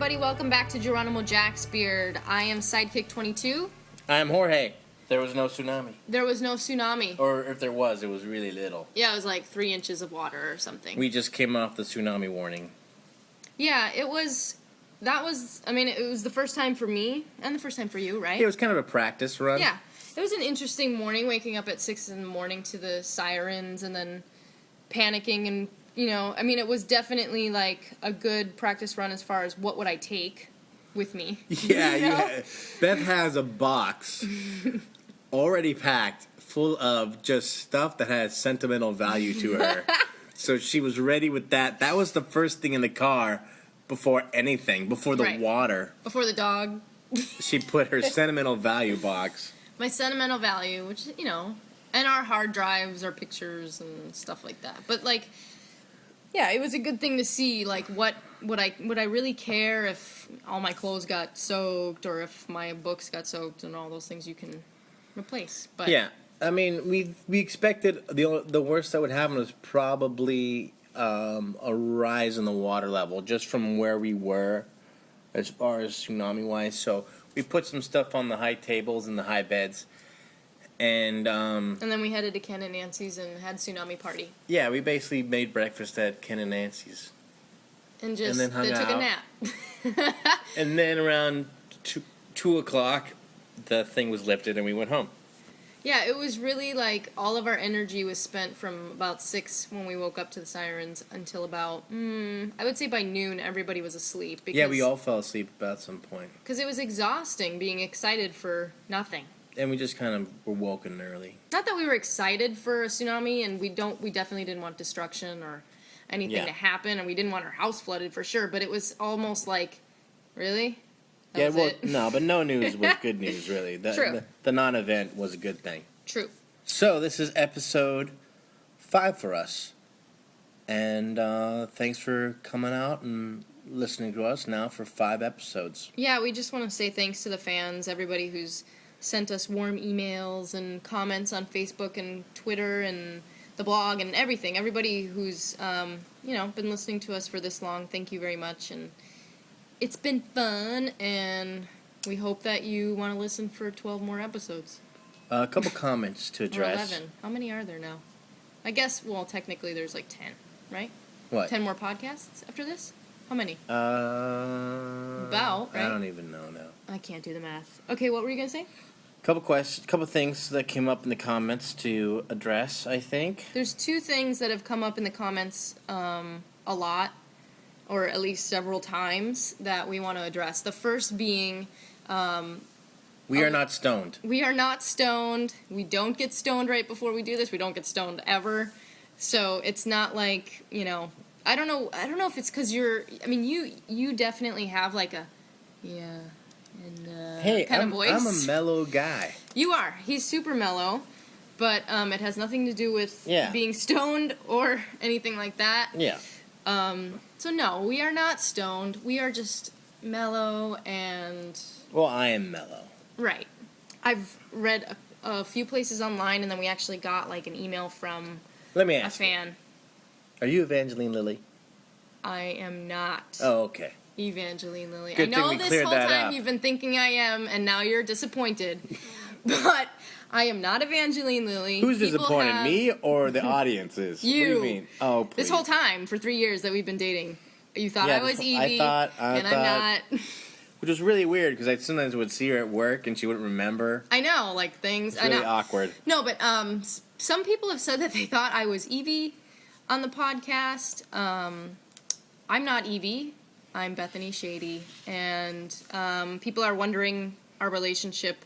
everybody. Welcome back to Geronimo Jacksbeard. I am Sidekick 22. I am Jorge. There was no tsunami. There was no tsunami. Or if there was, it was really little. Yeah, it was like 3 inches of water or something. We just came off the tsunami warning. Yeah, it was the first time for me and the first time for you, right? Yeah, it was kind of a practice run. Yeah. It was an interesting morning, waking up at 6 in the morning to the sirens and then panicking and, it was definitely like a good practice run as far as what would I take with me. Yeah, Beth has a box already packed full of just stuff that has sentimental value to her. So she was ready with that. That was the first thing in the car before anything, before the water. Before the dog. She put her sentimental value box. My sentimental value, which, and our hard drives, our pictures and stuff like that. But, yeah, it was a good thing to see, would I really care if all my clothes got soaked or if my books got soaked and all those things you can replace. But yeah, we expected the worst that would happen was probably a rise in the water level just from where we were as far as tsunami-wise. So we put some stuff on the high tables and the high beds. And then we headed to Ken and Nancy's and had tsunami party. Yeah, we basically made breakfast at Ken and Nancy's. And then took a nap. And then around 2 o'clock, the thing was lifted and we went home. Yeah, it was really all of our energy was spent from about 6 when we woke up to the sirens until about, I would say by noon everybody was asleep. Yeah, we all fell asleep about some point. Because it was exhausting being excited for nothing. And we just kind of were woken early. Not that we were excited for a tsunami, and we definitely didn't want destruction or anything to happen, and we didn't want our house flooded for sure, but it was almost like, really? But no news was good news, really. True. The non-event was a good thing. True. So, this is episode 5 for us. And thanks for coming out and listening to us now for 5 episodes. Yeah, we just want to say thanks to the fans, everybody who's sent us warm emails and comments on Facebook and Twitter and the blog and everything. Everybody who's, been listening to us for this long, thank you very much. And it's been fun, and we hope that you want to listen for 12 more episodes. A couple comments to address. Or 11. How many are there now? I guess, technically there's 10, right? What? 10 more podcasts after this? How many? About, right? I don't even know now. I can't do the math. Okay, what were you going to say? Couple things that came up in the comments to address, I think. There's 2 things that have come up in the comments a lot, or at least several times, that we want to address. The first being... we are not stoned. We are not stoned. We don't get stoned right before we do this. We don't get stoned ever. So it's not like, I don't know if it's because you definitely have kind of voice. I'm a mellow guy. You are. He's super mellow, but it has nothing to do with being stoned or anything like that. Yeah. So no, we are not stoned. We are just mellow and... Well, I am mellow. Right. I've read a few places online, and then we actually got an email from a fan. Are you Evangeline Lilly? I am not. Oh, okay. Evangeline Lilly. Good I know thing we this cleared whole that time up. you've been thinking I am, and now you're disappointed. But I am not Evangeline Lilly. Who's disappointed, me or the audience is? You. What do you mean? Oh, please. This whole time, for 3 years that we've been dating, you thought I was Evie, I thought, I'm not. Which was really weird, because I sometimes would see her at work, and she wouldn't remember. I know, things. It's really I know. awkward. No, but some people have said that they thought I was Evie on the podcast. I'm not Evie. I'm Bethany Shady, and people are wondering our relationship.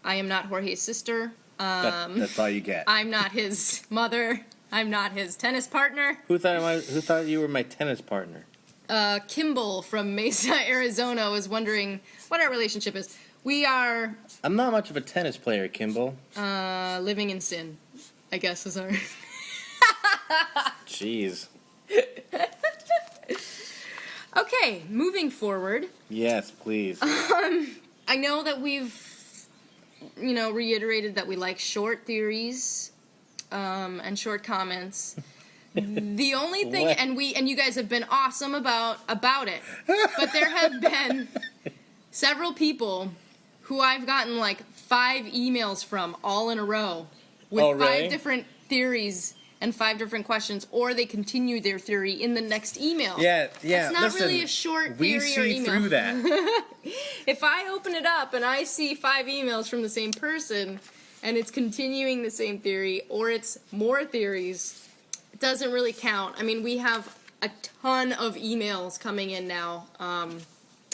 I am not Jorge's sister. That's all you get. I'm not his mother. I'm not his tennis partner. Who thought you were my tennis partner? Kimball from Mesa, Arizona was wondering what our relationship is. We are... I'm not much of a tennis player, Kimball. Living in sin, I guess is our... Jeez. Okay, moving forward. Yes, please. I know that we've, reiterated that we like short theories and short comments. The only thing, What? and you guys have been awesome about it, but there have been several people who I've gotten like 5 emails from all in a row with Oh, really? 5 different theories and 5 different questions, or they continue their theory in the next email. Yeah. It's not Listen, really a short we theory or see email. through that. If I open it up and I see 5 emails from the same person, and it's continuing the same theory, or it's more theories, it doesn't really count. I mean, we have a ton of emails coming in now,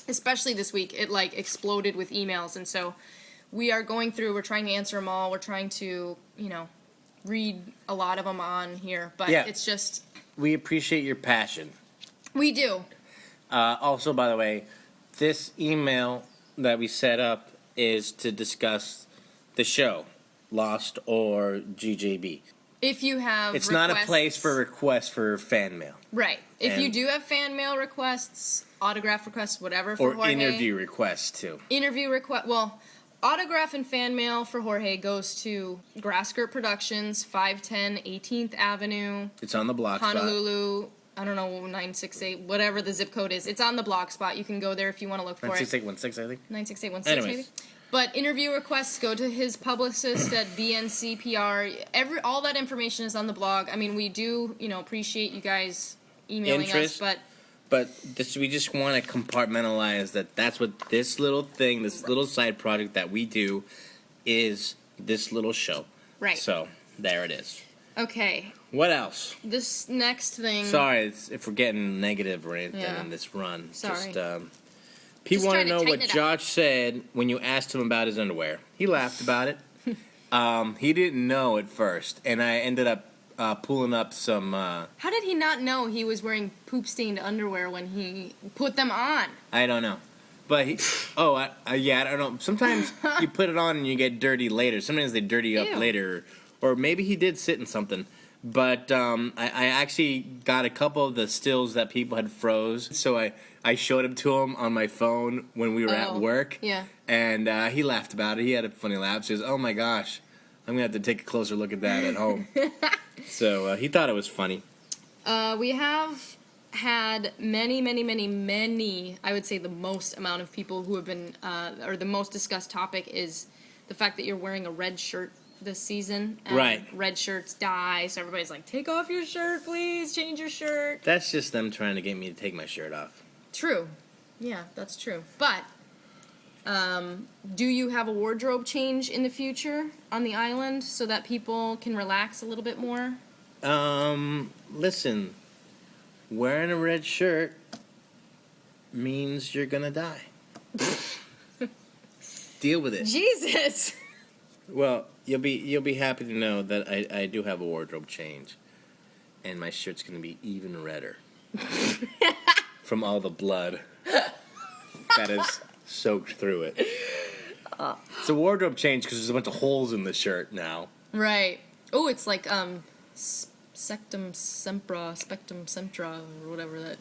especially this week. It like exploded with emails, and so we are going through, we're trying to answer them all, we're trying to, read a lot of them on here, but it's just... We appreciate your passion. We do. Also, by the way, this email that we set up is to discuss the show, Lost or GJB. If you have It's requests, not a place for requests for fan mail. Right. If you And- do have fan mail requests, autograph requests, whatever for Or Jorge. interview requests, too. Interview request. Well, autograph and fan mail for Jorge goes to Grassskirt Productions, 510 18th Avenue, It's on the block spot. Honolulu. I don't know, 968, whatever the zip code is. It's on the block spot. You can go there if you want to look for it. 96816, I think. 96816, Anyways. maybe. But interview requests go to his publicist at BNCPR. All that information is on the blog. I mean, we do, appreciate you guys emailing Interest. us, but But we just want to compartmentalize that's what this little thing, this little side project that we do is this little show. right. So, there it is. Okay. What else? This next thing. Sorry if we're getting negative or anything Yeah. in this run. Sorry. People want trying to to know tighten what it up. Josh said when you asked him about his underwear. He laughed about it. He didn't know at first, and I ended up pulling up some... How did he not know he was wearing poop-stained underwear when he put them on? I don't know. But I don't know. Sometimes you put it on and you get dirty later. Sometimes they dirty up Ew. later. Or maybe he did sit in something. But I actually got a couple of the stills that people had froze. So I showed them to him on my phone when we were at work. Yeah. And he laughed about it. He had a funny laugh. He says, "Oh my gosh, I'm going to have to take a closer look at that at home." So he thought it was funny. We have had many, I would say the most amount of people who have been, or the most discussed topic is the fact that you're wearing a red shirt this season. And Right. Red shirts die, so everybody's like, take off your shirt, please, change your shirt. That's just them trying to get me to take my shirt off. True. Yeah, that's true. But, do you have a wardrobe change in the future on the island so that people can relax a little bit more? Listen, wearing a red shirt means you're gonna die. Deal with it. Jesus! Well, you'll be happy to know that I do have a wardrobe change, and my shirt's gonna be even redder from all the blood that is soaked through it. It's a wardrobe change because there's a bunch of holes in the shirt now. Right. Oh, it's like, Spectum Sempra, or whatever that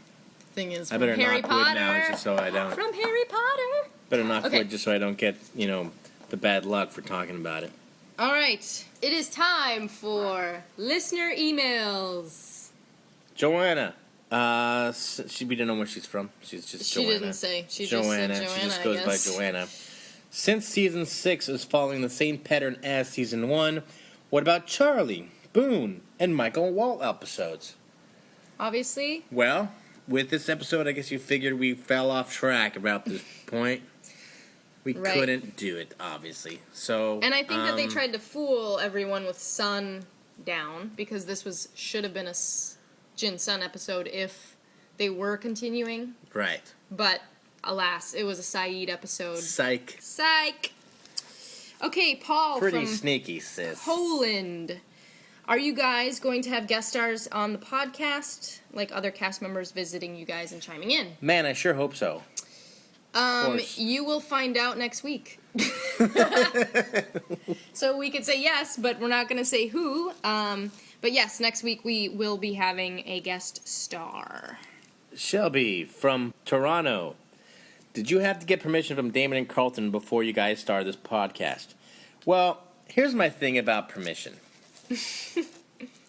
thing is I from better Harry knock Potter. wood now just so I don't. From Harry Potter. Better knock Okay. wood just so I don't get the bad luck for talking about it. All right. It is time for listener emails. Joanna. We don't know where she's from. She's just She Joanna. didn't say. She Joanna. just said Joanna, She just I goes by guess. Joanna. Since season 6 is following the same pattern as season 1, what about Charlie, Boone, and Michael and Walt episodes? Obviously. Well, with this episode, I guess you figured we fell off track about this point. We Right. couldn't do it, obviously. So, And I think that they tried to fool everyone with Sundown, because this should have been a Jin Sun episode if they were continuing. right. But alas, it was a Saeed episode. Psych. Psych. Okay, Paul Pretty from sneaky, sis. Poland. Are you guys going to have guest stars on the podcast, like other cast members visiting you guys and chiming in? Man, I sure hope so. course. You will find out next week. So we could say yes, but we're not going to say who. But yes, next week we will be having a guest star. Shelby from Toronto. Did you have to get permission from Damon and Carlton before you guys started this podcast? Well, here's my thing about permission.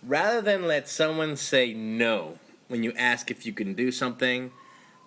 rather than let someone say no when you ask if you can do something,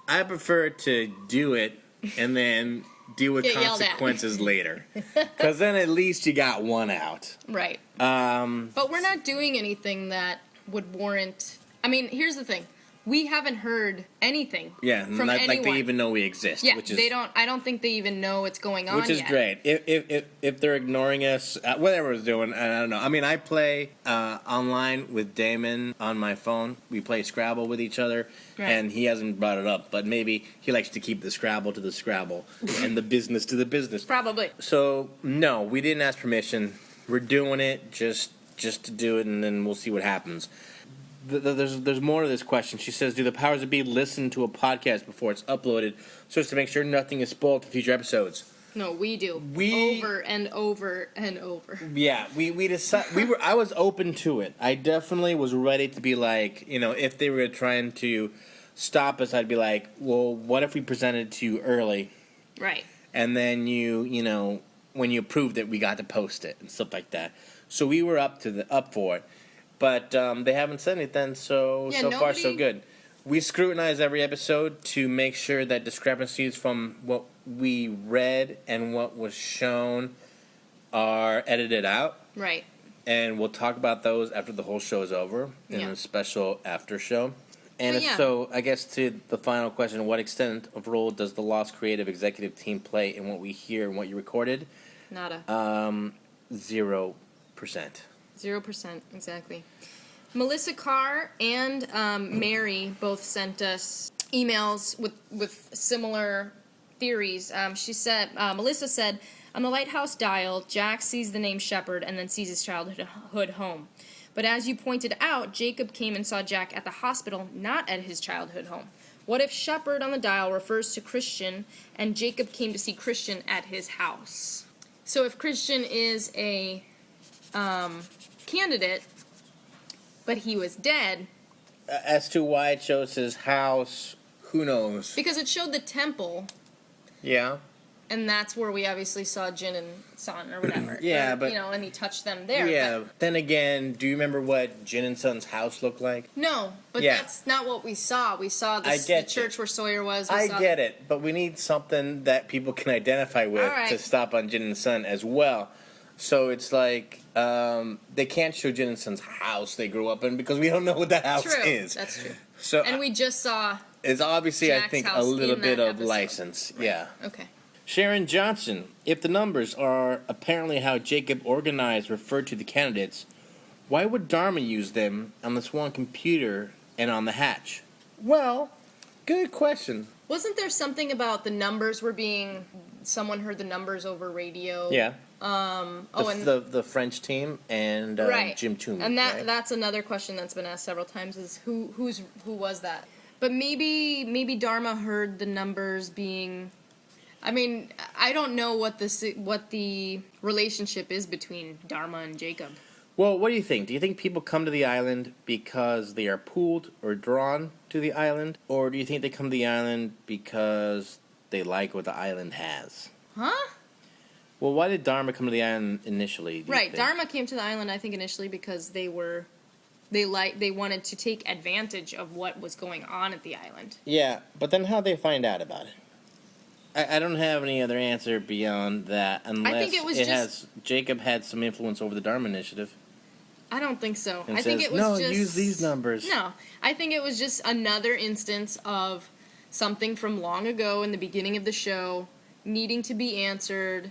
I prefer to do it and then deal with Get yelled at. consequences later. Because then at least you got one out. Right. But we're not doing anything that would warrant... I mean, here's the thing. We haven't heard anything from anyone. Like they even know we exist. Yeah, which is, they don't. I don't think they even know what's going on which is yet. great. If they're ignoring us, whatever it's doing, I don't know. I mean, I play online with Damon on my phone. We play Scrabble with each other, and he hasn't brought it up, but maybe he likes to keep the Scrabble to the Scrabble and the business to the business. Probably. So, no, we didn't ask permission. We're doing it just to do it, and then we'll see what happens. There's more to this question. She says, do the powers that be listen to a podcast before it's uploaded so as to make sure nothing is spoiled for future episodes? No, we do. Over and over and over. Yeah, we decided, I was open to it. I definitely was ready to be like, if they were trying to stop us, I'd be like, well, what if we presented to you early? Right. And then when you approved it, we got to post it and stuff like that. So we were up for it. But they haven't said anything, so far so good. We scrutinize every episode to make sure that discrepancies from what we read and what was shown are edited out. Right. And we'll talk about those after the whole show is over in a special after show. And so, I guess to the final question, what extent of role does the Lost creative executive team play in what we hear and what you recorded? Nada. 0%. 0%, exactly. Melissa Carr and Mary both sent us emails with similar theories. She said, Melissa said, on the lighthouse dial, Jack sees the name Shepard and then sees his childhood home. But as you pointed out, Jacob came and saw Jack at the hospital, not at his childhood home. What if Shepard on the dial refers to Christian and Jacob came to see Christian at his house? So if Christian is a candidate, but he was dead. As to why it shows his house, who knows? Because it showed the temple. Yeah. And that's where we obviously saw Jin and Sun or whatever. Yeah, but... and he touched them there. Yeah, but, then again, do you remember what Jin and Sun's house looked like? No, but that's not what we saw. We saw the church where Sawyer was. I get it, but we need something that people can identify with to stop on Jin and Sun as well. So it's like, they can't show Jin and Sun's house they grew up in because we don't know what that house is. That's true. So and we just saw it's obviously, Jack's I think, house a little bit of episode. license. Right. Yeah. Okay. Sharon Johnson, if the numbers are apparently how Jacob organized referred to the candidates, why would Dharma use them on the Swan computer and on the hatch? Well, good question. Wasn't there something about the numbers were being... Someone heard the numbers over radio? Yeah. And the French team and Jim Toomey. And that's another question that's been asked several times is who was that? But maybe Dharma heard the numbers being... I mean, I don't know what the relationship is between Dharma and Jacob. Well, what do you think? Do you think people come to the island because they are pulled or drawn to the island? Or do you think they come to the island because they like what the island has? Huh? Well, why did Dharma come to the island initially? Right, Dharma came to the island, I think, initially because they wanted to take advantage of what was going on at the island. Yeah, but then how'd they find out about it? I don't have any other answer beyond that, unless I think it was Jacob had some influence over the Dharma Initiative. I don't think so. And I think it was no, just... use these numbers. No, I think it was just another instance of something from long ago in the beginning of the show needing to be answered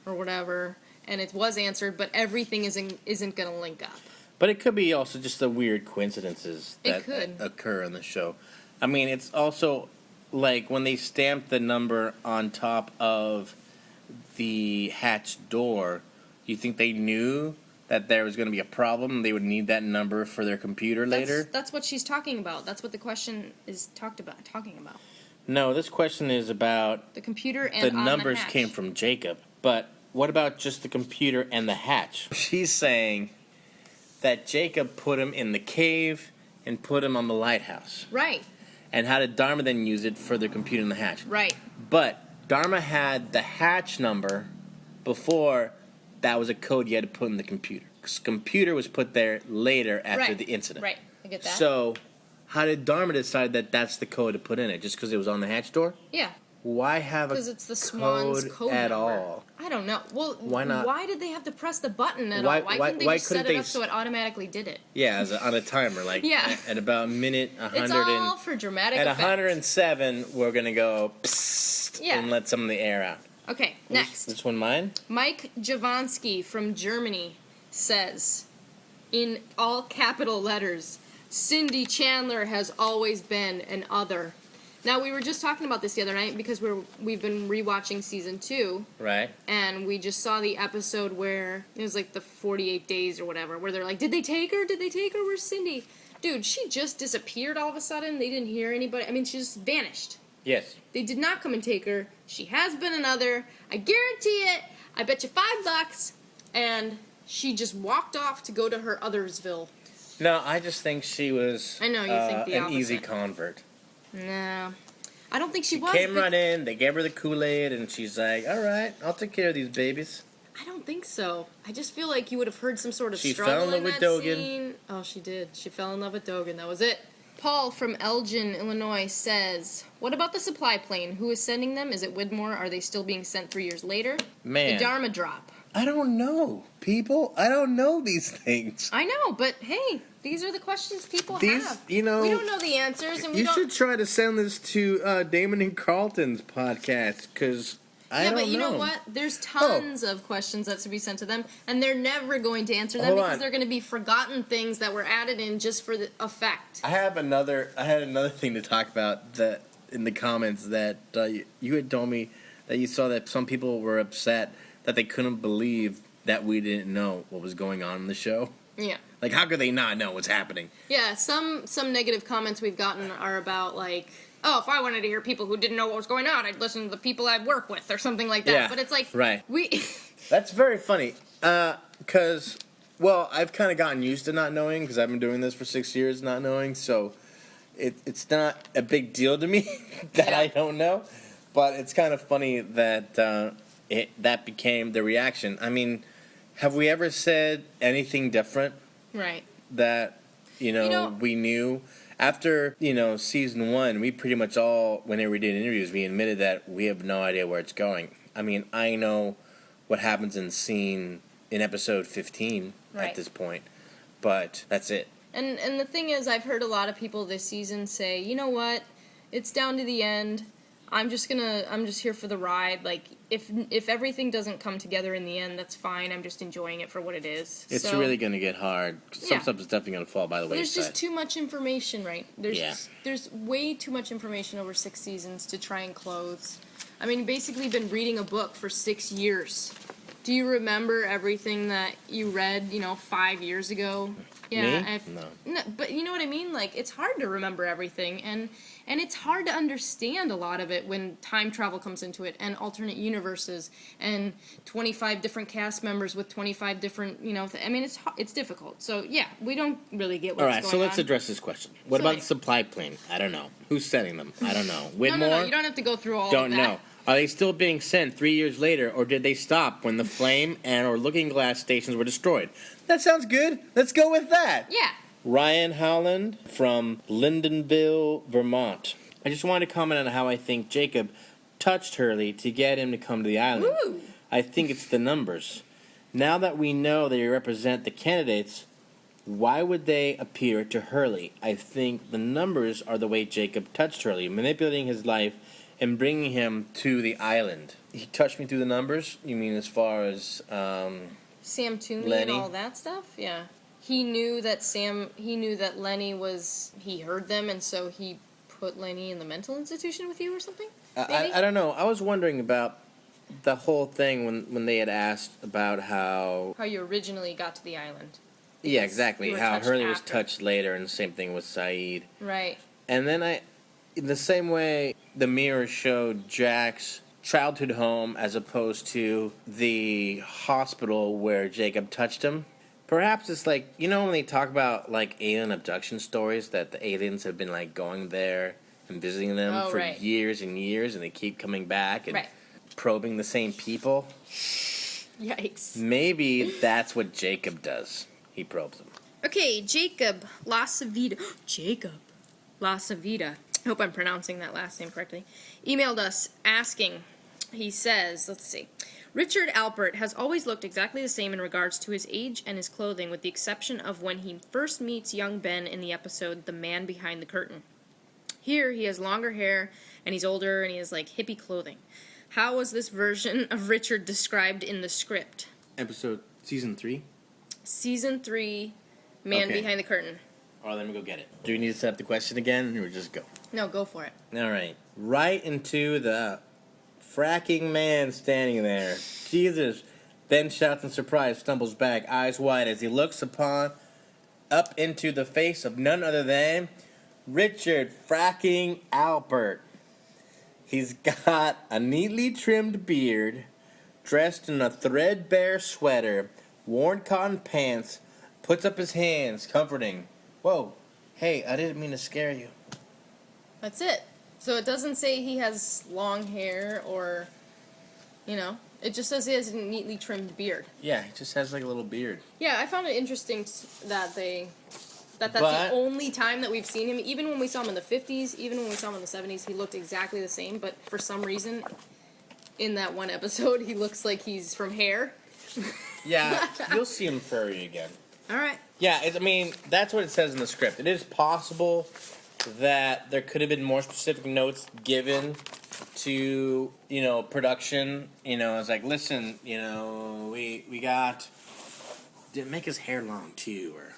or whatever, and it was answered, but everything isn't going to link up. But it could be also just the weird coincidences that occur in the show. I mean, it's also like when they stamped the number on top of the hatch door, you think they knew that there was going to be a problem? They would need that number for their computer later? That's what she's talking about. That's what the question is talking about. No, this question is about... The computer and the numbers hatch. came from Jacob. But what about just the computer and the hatch? She's saying that Jacob put him in the cave and put him on the lighthouse. Right. And how did Dharma then use it for their computer and the hatch? Right. But Dharma had the hatch number before that was a code you had to put in the computer. computer was put there later after the incident. Right, I get that. So, how did Dharma decide that that's the code to put in it? Just because it was on the hatch door? Yeah. Why have a Because it's the Swan's code at number. all? I don't know. Well, why not? Why did they have to press the button at Why- all? Why why- couldn't they why just set couldn't it they up so it automatically did it? Yeah, on a timer, like Yeah. at about minute 100 It's all for dramatic at effect. 107, we're gonna go psst Yeah. and let some of the air out. Okay, next. This one mine? Mike Javanski from Germany says, in all capital letters, Cindy Chandler has always been an other. Now, we were just talking about this the other night because we've been rewatching season 2. Right. And we just saw the episode where it was like the 48 days or whatever, where they're like, did they take her? Did they take her? Where's Cindy? Dude, she just disappeared all of a sudden. They didn't hear anybody. I mean, she just vanished. Yes. They did not come and take her. She has been another. I guarantee it. I bet you $5. And she just walked off to go to her othersville. No, I just think she was I know, you think the an easy opposite. convert. No. I don't think she was. Came right in, they gave her the Kool-Aid, and she's like, all right, I'll take care of these babies. I don't think so. I just feel like you would have heard some sort of She struggle fell in love in with that Dogen. scene. Oh, she did. She fell in love with Dogen. That was it. Paul from Elgin, Illinois says, what about the supply plane? Who is sending them? Is it Widmore? Are they still being sent 3 years later? Man. The Dharma drop. I don't know, people. I don't know these things. I know, but hey, these are the questions people have. You know, we don't know the answers, and we you don't. should try to send this to Damon and Carlton's podcast, because I don't know. Yeah, but you know what? There's tons of questions that should be sent to them, and they're never going to answer them Hold because on. they're going to be forgotten things that were added in just for the effect. I had another thing to talk about that in the comments that you had told me that you saw that some people were upset that they couldn't believe that we didn't know what was going on in the show. Yeah. Like, how could they not know what's happening? Yeah, some negative comments we've gotten are about, like, oh, if I wanted to hear people who didn't know what was going on, I'd listen to the people I work with, or something like that. Yeah, But it's like, right. we... That's very funny, because, well, I've kind of gotten used to not knowing, because I've been doing this for 6 years not knowing, so it's not a big deal to me that I don't know, but it's kind of funny that that became the reaction. I mean, have we ever said anything different Right. that, you know, we knew? After, season 1, we pretty much all, whenever we did interviews, we admitted that we have no idea where it's going. I mean, I know what happens in episode 15 at this point, but that's it. And the thing is, I've heard a lot of people this season say, you know what, it's down to the end. I'm just here for the ride. Like, if everything doesn't come together in the end, that's fine. I'm just enjoying it for what it is. It's really going to get hard. Some stuff is definitely going to fall by the wayside. There's just too much information, right? There's way too much information over 6 seasons to try and close. I mean, basically been reading a book for 6 years. Do you remember everything that you read, 5 years ago? Yeah, Me? No, but you know what I mean? Like, it's hard to remember everything, and it's hard to understand a lot of it when time travel comes into it, and alternate universes, and 25 different cast members with 25 different, I mean, it's difficult. So, yeah, we don't really get what's going on. All right, so let's address this question. What about the supply plane? I don't know. Who's sending them? I don't know. Widmore? No, you don't have to go through all of that. Don't know. Are they still being sent 3 years later, or did they stop when the flame and or looking glass stations were destroyed? That sounds good. Let's go with that. Yeah. Ryan Howland from Lyndonville, Vermont. I just wanted to comment on how I think Jacob touched Hurley to get him to come to the island. Woo. I think it's the numbers. Now that we know they represent the candidates, why would they appear to Hurley? I think the numbers are the way Jacob touched Hurley, manipulating his life and bringing him to the island. He touched me through the numbers? You mean as far as Sam Toomey Lenny? and all that stuff? Yeah. He knew that Lenny he heard them, and so he put Lenny in the mental institution with you or something? I don't know. I was wondering about the whole thing when they had asked about how you originally got to the island. Yeah, exactly. You were How touched Hurley was after. touched later, and the same thing with Saeed. Right. And then in the same way, the mirror showed Jack's childhood home as opposed to the hospital where Jacob touched him. Perhaps it's like, when they talk about, like, alien abduction stories, that the aliens have been, like, going there and visiting them for years and years, and they keep coming back and probing the same people. Yikes. Maybe that's what Jacob does. He probes them. Okay, Jacob Lasavita. Jacob Lasavita. I hope I'm pronouncing that last name correctly. Emailed us asking, he says, let's see. Richard Alpert has always looked exactly the same in regards to his age and his clothing, with the exception of when he first meets young Ben in the episode The Man Behind the Curtain. Here, he has longer hair, and he's older, and he has, like, hippie clothing. How was this version of Richard described in the script? Season 3? Season 3, Man Behind the Curtain. Oh, let me go get it. Do we need to set up the question again, or just go? No, go for it. All right. Right into the fracking man standing there. Jesus. Ben shouts in surprise, stumbles back, eyes wide, as he looks up into the face of none other than Richard fracking Alpert. He's got a neatly trimmed beard, dressed in a threadbare sweater, worn cotton pants, puts up his hands, comforting. Whoa, hey, I didn't mean to scare you. That's it. So it doesn't say he has long hair or, it just says he has a neatly trimmed beard. Yeah, he just has like a little beard. Yeah, I found it interesting that that's the only time that we've seen him. Even when we saw him in the 50s, even when we saw him in the 70s, he looked exactly the same. But for some reason, in that one episode, he looks like he's from hair. Yeah, you'll see him furry again. All right. Yeah, that's what it says in the script. It is possible that there could have been more specific notes given to, production. It's like, listen, we got... Didn't make his hair long, too, or...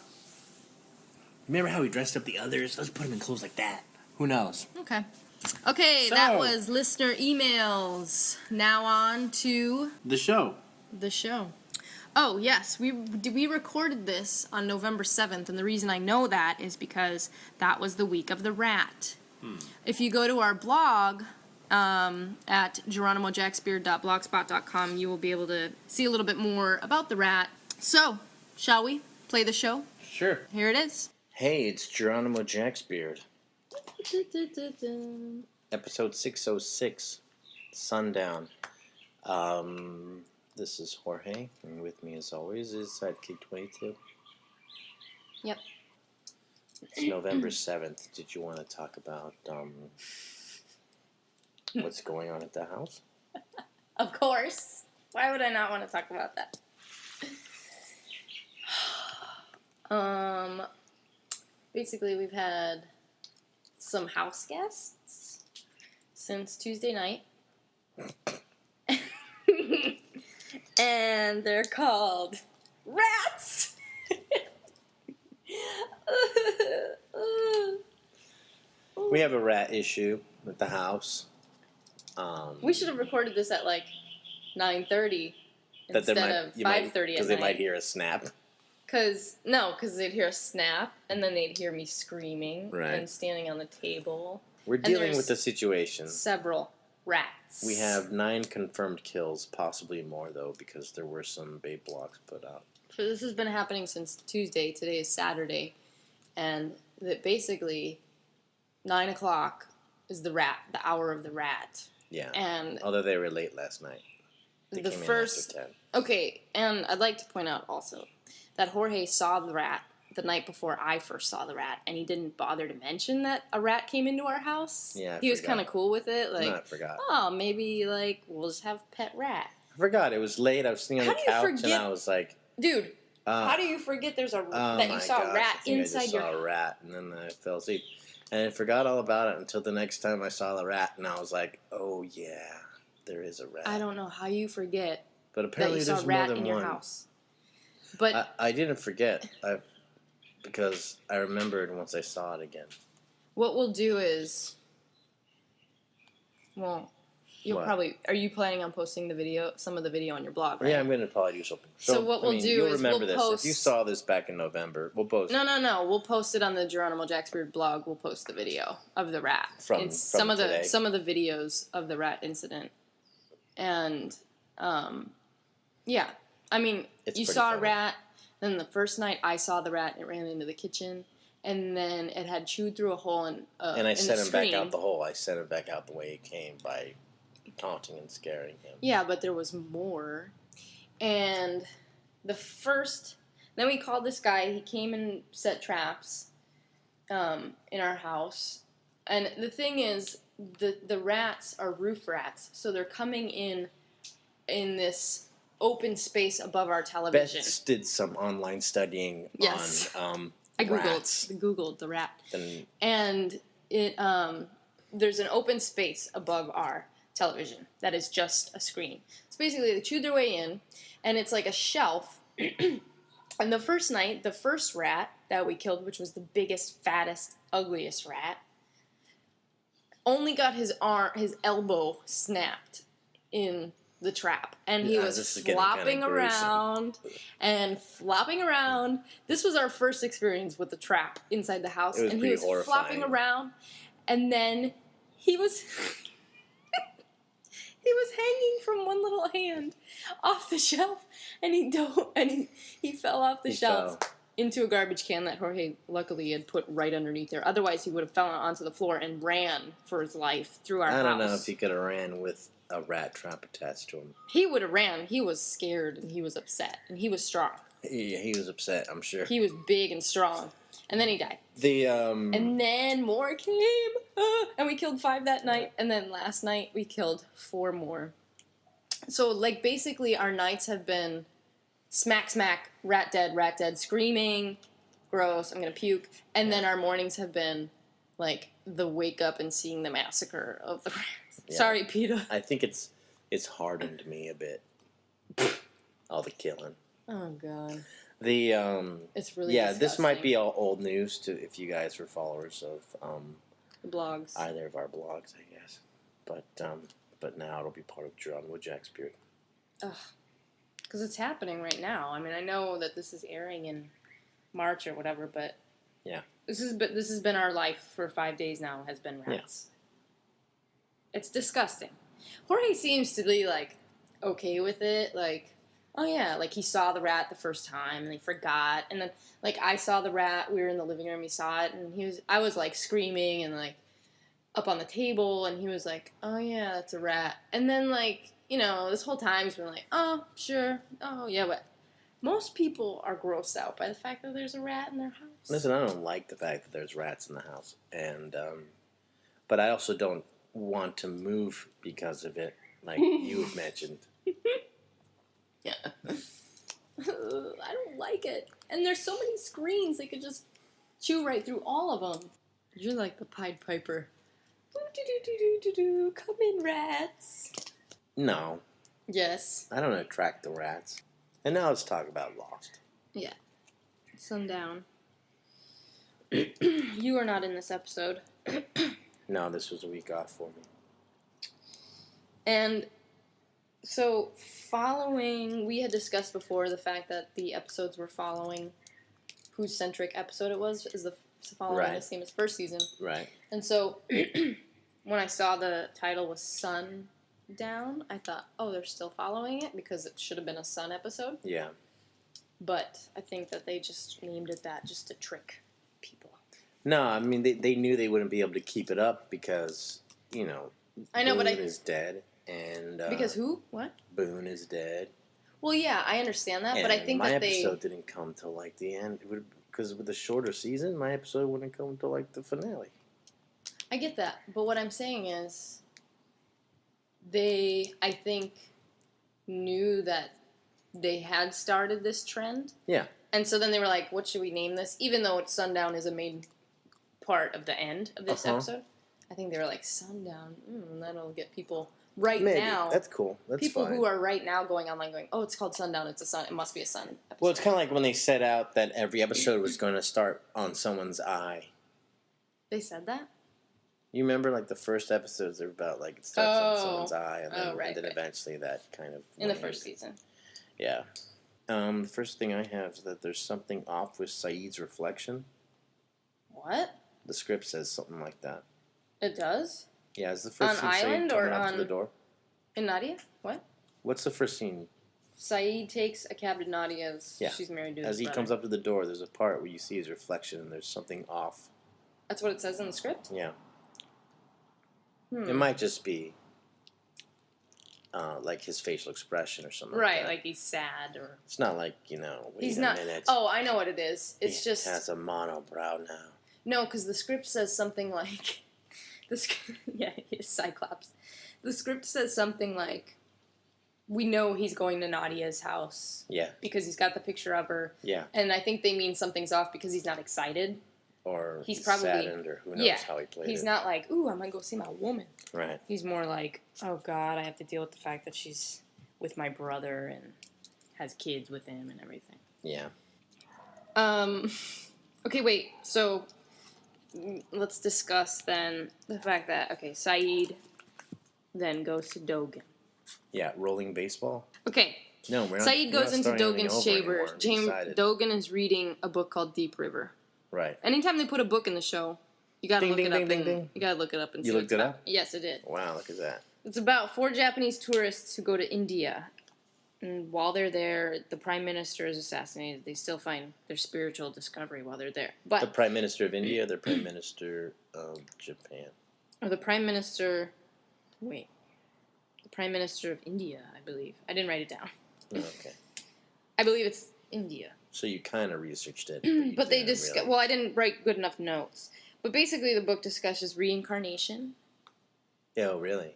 Remember how he dressed up the others? Let's put him in clothes like that. Who knows? Okay, that was listener emails. Now on to... The show. Oh, yes, we recorded this on November 7th, and the reason I know that is because that was the week of the rat. If you go to our blog at geronimojacksbeard.blogspot.com, you will be able to see a little bit more about the rat. So, shall we play the show? Sure. Here it is. Hey, it's Geronimo Jacksbeard. Episode 606, Sundown. This is Jorge, and with me as always is Sidekick 22. Yep. It's November 7th. Did you want to talk about what's going on at the house? Of course. Why would I not want to talk about that? Basically, we've had some house guests since Tuesday night. And they're called rats. We have a rat issue at the house. We should have recorded this at like 9:30 instead of 5:30 because they might hear a snap. Because they'd hear a snap, and then they'd hear me screaming and standing on the table. We're dealing with the situation. Several rats. We have 9 confirmed kills, possibly more, though, because there were some bait blocks put out. So this has been happening since Tuesday. Today is Saturday. And that basically 9 o'clock is the hour of the rat. Yeah. And although they were late last night. They came in after 10. Okay, and I'd like to point out also that Jorge saw the rat the night before I first saw the rat, and he didn't bother to mention that a rat came into our house. Yeah, he was kind of cool with it. Like, no, I forgot. Oh, maybe, like, we'll just have pet rat. I forgot. It was late. I was sitting on the couch, and I was like... Dude, how do you forget that you saw a rat inside your... I saw a rat, and then I fell asleep. And I forgot all about it until the next time I saw the rat, and I was like, oh, yeah, there is a rat. I don't know how you forget but apparently that you saw a rat in your house. But I didn't forget, because I remembered once I saw it again. What we'll do is, you'll probably. Are you planning on posting some of the video on your blog? Right? Yeah, I'm going to probably do something. So what we'll do is remember we'll this. post. If you saw this back in November, we'll post. No. We'll post it on the Geronimo Jacksbeard blog. We'll post the video of the rat. From some today. of the videos of the rat incident, and yeah. I mean, you saw a rat. Then the first night I saw the rat, it ran into the kitchen, and then it had chewed through a hole in and I sent him back out the hole. I sent him back out the way he came by taunting and scaring him. Yeah, but there was more. And then we called this guy. He came and set traps in our house. And the thing is, the rats are roof rats, so they're coming in this open space above our television. Beth did some online studying on I rats. googled the rat, and it there's an open space above our television that is just a screen. So basically, they chewed their way in, and it's like a shelf. And the first night, the first rat that we killed, which was the biggest, fattest, ugliest rat, only got his elbow snapped in the trap, and he was flopping around and flopping around. This was our first experience with the trap inside the house, and he was flopping around, and then he was he was hanging from one little hand off the shelf, and he fell off the shelf into a garbage can that Jorge luckily had put right underneath there. Otherwise, he would have fallen onto the floor and ran for his life through our house. I don't know if he could have ran with a rat trap attached to him. He would have ran. He was scared and he was upset and he was strong. Yeah, he was upset, I'm sure. He was big and strong. And then he died. And then more came. And we killed 5 that night. And then last night we killed 4 more. So, like, basically our nights have been smack, smack, rat dead, screaming, gross, I'm gonna puke. And then our mornings have been, like, the wake up and seeing the massacre of the rats. Yeah. Sorry, Peter. I think it's hardened me a bit. All the killing. Oh, God. It's really disgusting. This might be all old news if you guys were followers of blogs. Either of our blogs, I guess. But now it'll be part of Geronimo Jack's period. Ugh. Because it's happening right now. I mean, I know that this is airing in March or whatever, but yeah, this has been our life for 5 days now. Has been rats. Yeah. It's disgusting. Jorge seems to be like okay with it. Like, oh yeah, like he saw the rat the first time and he forgot, and then like I saw the rat. We were in the living room. He saw it, and I was like screaming and like up on the table, and he was like, oh yeah, that's a rat. And then like, you know, this whole time he's been like, oh, sure. Oh, yeah, but most people are grossed out by the fact that there's a rat in their house. Listen, I don't like the fact that there's rats in the house. And, but I also don't want to move because of it, like you have mentioned. Yeah. I don't like it. And there's so many screens, they could just chew right through all of them. You're like the Pied Piper. Come in, rats. No. Yes. I don't attract the rats. And now let's talk about Lost. Yeah. Sundown. You are not in this episode. No, this was a week off for me. And so we had discussed before the fact that the episodes were following whose centric episode it was, is following the same as first season. Right. And so when I saw the title was Sundown, I thought, oh, they're still following it because it should have been a Sun episode. Yeah. But I think that they just named it that just to trick people. No, I mean, they knew they wouldn't be able to keep it up because, you know, Boone is dead. And because who? What? Boone is dead. Well, yeah, I understand that, but I think my episode didn't come till like the end. Because with the shorter season, my episode wouldn't come until like the finale. I get that, but what I'm saying is, they, I think, knew that they had started this trend. Yeah. And so then they were like, what should we name this? Even though Sundown is a main part of the end of this episode. I think they were like, Sundown, that'll get people now. That's cool. That's people fine. Who are right now going online going, oh, it's called Sundown, it's a sun, it must be a sun episode. Well, it's kind of like when they set out that every episode was going to start on someone's eye. They said that? You remember, like, the first episodes are about, like, it starts on someone's eye, and then eventually that kind of... In the first season. Yeah. The first thing I have is that there's something off with Saeed's reflection. What? The script says something like that. It does? Yeah, is the first scene Saeed coming up to the door? In Nadia? What? What's the first scene? Saeed takes a cab to Nadia's. Yeah. She's married to his brother. As he comes up to the door, there's a part where you see his reflection and there's something off. That's what it says in the script? Yeah. It might just be like his facial expression or something. Right, like that. like he's sad or. It's not like wait He's a not. minute. Oh, I know what it is. It's he just. has a monobrow now. No, because the script says something like, yeah, he's Cyclops. The script says something like, we know he's going to Nadia's house. Yeah. Because he's got the picture of her. Yeah. And I think they mean something's off because he's not excited. Or he's probably saddened, or who knows how he played it. He's not like, ooh, I'm going to go see my woman. Right. He's more like, oh, God, I have to deal with the fact that she's with my brother and has kids with him and everything. Yeah. Okay, wait. So, let's discuss then the fact that, okay, Saeed then goes to Dogan. Yeah, rolling baseball? Okay. No, we're not. Saeed goes into Dogan's chamber. Dogan is reading a book called Deep River. Right. Anytime they put a book in the show, you gotta look it up. Ding. You gotta look it up and see. You looked it up? Yes, I did. Wow, look at that. It's about 4 Japanese tourists who go to India. And while they're there, the prime minister is assassinated. They still find their spiritual discovery while they're there. But the prime minister of India, or the prime minister of Japan? Or the prime minister... Wait. The prime minister of India, I believe. I didn't write it down. Okay. I believe it's India. So you kind of researched it. But they discuss... Really. Well, I didn't write good enough notes. But basically the book discusses reincarnation. Oh, really?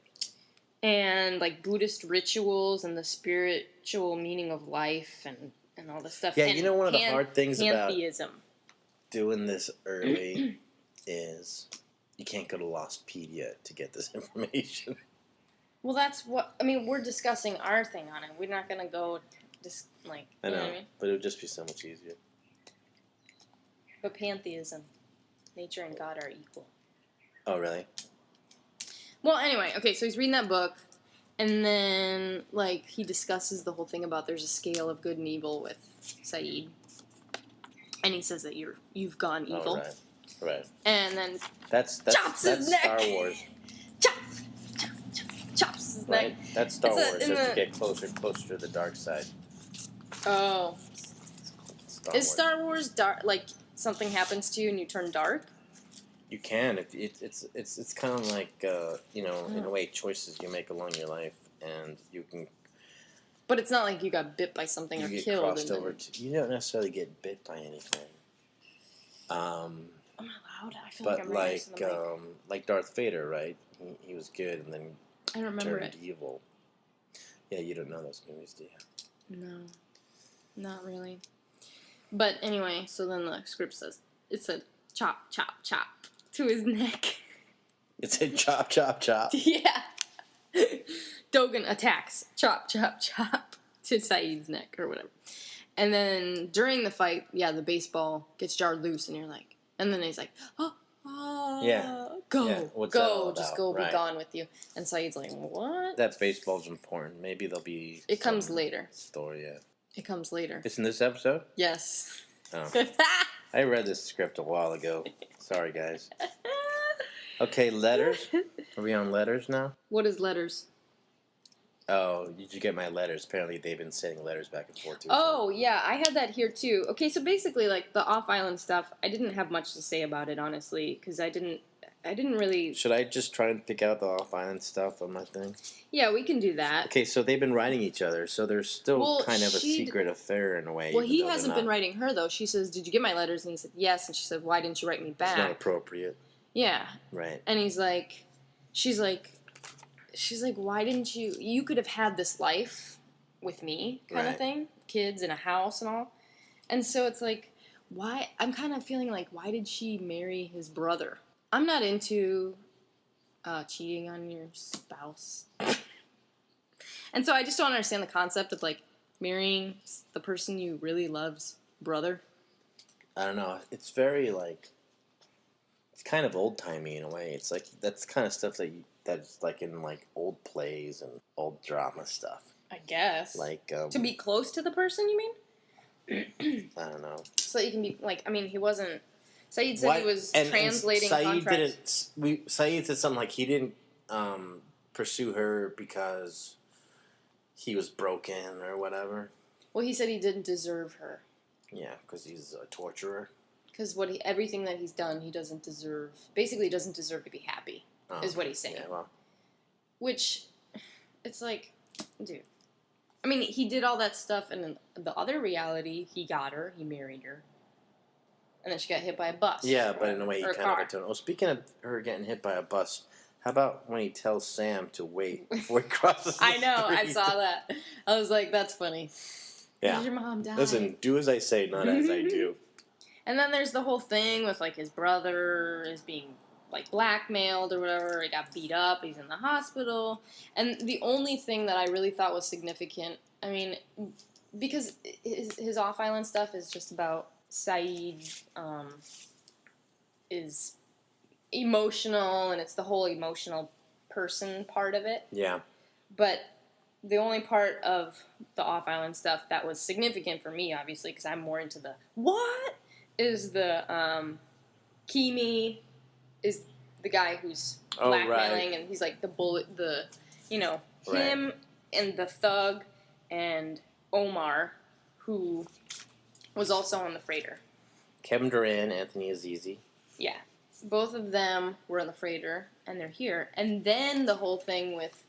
And, like, Buddhist rituals and the spiritual meaning of life and all this stuff. Yeah, and you know one of the hard things pantheism. About doing this early is you can't go to Lostpedia to get this information. Well, that's what... I mean, we're discussing our thing on it. We're not going to go just, like... I know, what I mean? but it would just be so much easier. But pantheism. Nature and God are equal. Oh, really? Well, anyway, okay, so he's reading that book, and then, like, he discusses the whole thing about there's a scale of good and evil with Saeed. And he says that you've gone evil. Oh, right. And then that's his neck. Star Wars. Chops his Right? neck. That's Star Wars as you get closer to the dark side. Oh. Is Star Wars dark? Like, something happens to you and you turn dark? You can. It's kind of like, in a way, choices you make along your life, and you can... But it's not like you got bit by something or killed. Crossed over you don't necessarily get bit by anything. Am I loud? I feel like I'm right next to the mic. Like Darth Vader, right? He was good and then I don't remember turned evil. Yeah, you don't know those movies, do you? No, not really. But anyway, so then the script says, it said, chop, chop, chop to his neck. It said chop, chop, chop? Yeah. Dogan attacks, chop, chop, chop to Saeed's neck or whatever. And then during the fight, yeah, the baseball gets jarred loose and you're like, and then he's like, yeah. Go, just go, be gone with you. And Saeed's like, what? That baseball's important. Maybe there'll be... It comes later. Story, yeah. It comes later. It's in this episode? Yes. Oh. I read this script a while ago. Sorry, guys. Okay, letters? Are we on letters now? What is letters? Oh, did you get my letters? Apparently they've been sending letters back and forth. Oh, yeah, I had that here too. Okay, so basically, like, the off-island stuff, I didn't have much to say about it, honestly, because I didn't really... Should I just try and pick out the off-island stuff on my thing? Yeah, we can do that. Okay, so they've been writing each other, so there's still kind of a secret affair in a way. Well, he hasn't been writing her, though. She says, did you get my letters? And he said, yes. And she said, why didn't you write me back? It's not appropriate. Yeah. Right. And she's like, why didn't you could have had this life with me, kind of thing. Kids and a house and all. And so it's like, why, I'm kind of feeling like, why did she marry his brother? I'm not into cheating on your spouse. And so I just don't understand the concept of, like, marrying the person you really love's brother. I don't know. It's very, like, it's kind of old-timey in a way. It's like, that's kind of stuff that's like in, like, old plays and old drama stuff. I guess. Like, to be close to the person, you mean? I don't know. So that you can be, like, I mean, he wasn't... Saeed said he was translating contracts. Saeed said something like he didn't pursue her because he was broken or whatever. Well, he said he didn't deserve her. Yeah, because he's a torturer. Because everything that he's done, he doesn't deserve. Basically, he doesn't deserve to be happy, is what he's saying. Yeah, well. Which, it's like, Dude. I mean, he did all that stuff, and in the other reality, he got her, he married her. And then she got hit by a bus. Yeah, but in a way, he Or a kind of car. got to. Oh, speaking of her getting hit by a bus, how about when he tells Sam to wait before he crosses the I know, I street? saw that. I was like, that's funny. Yeah. Did your mom die? Listen, do as I say, not as I do. And then there's the whole thing with, like, his brother is being, like, blackmailed or whatever. He got beat up. He's in the hospital. And the only thing that I really thought was significant, I mean, because his off-island stuff is just about Saeed is emotional, and it's the whole emotional person part of it. Yeah. But the only part of the off-island stuff that was significant for me, obviously, because I'm more into the what, is the Kimi is the guy who's blackmailing, and he's like the bullet, him and the thug and Omar, who was also on the freighter. Kevin Durant, Anthony Azizi. Yeah. Both of them were on the freighter, and they're here. And then the whole thing with...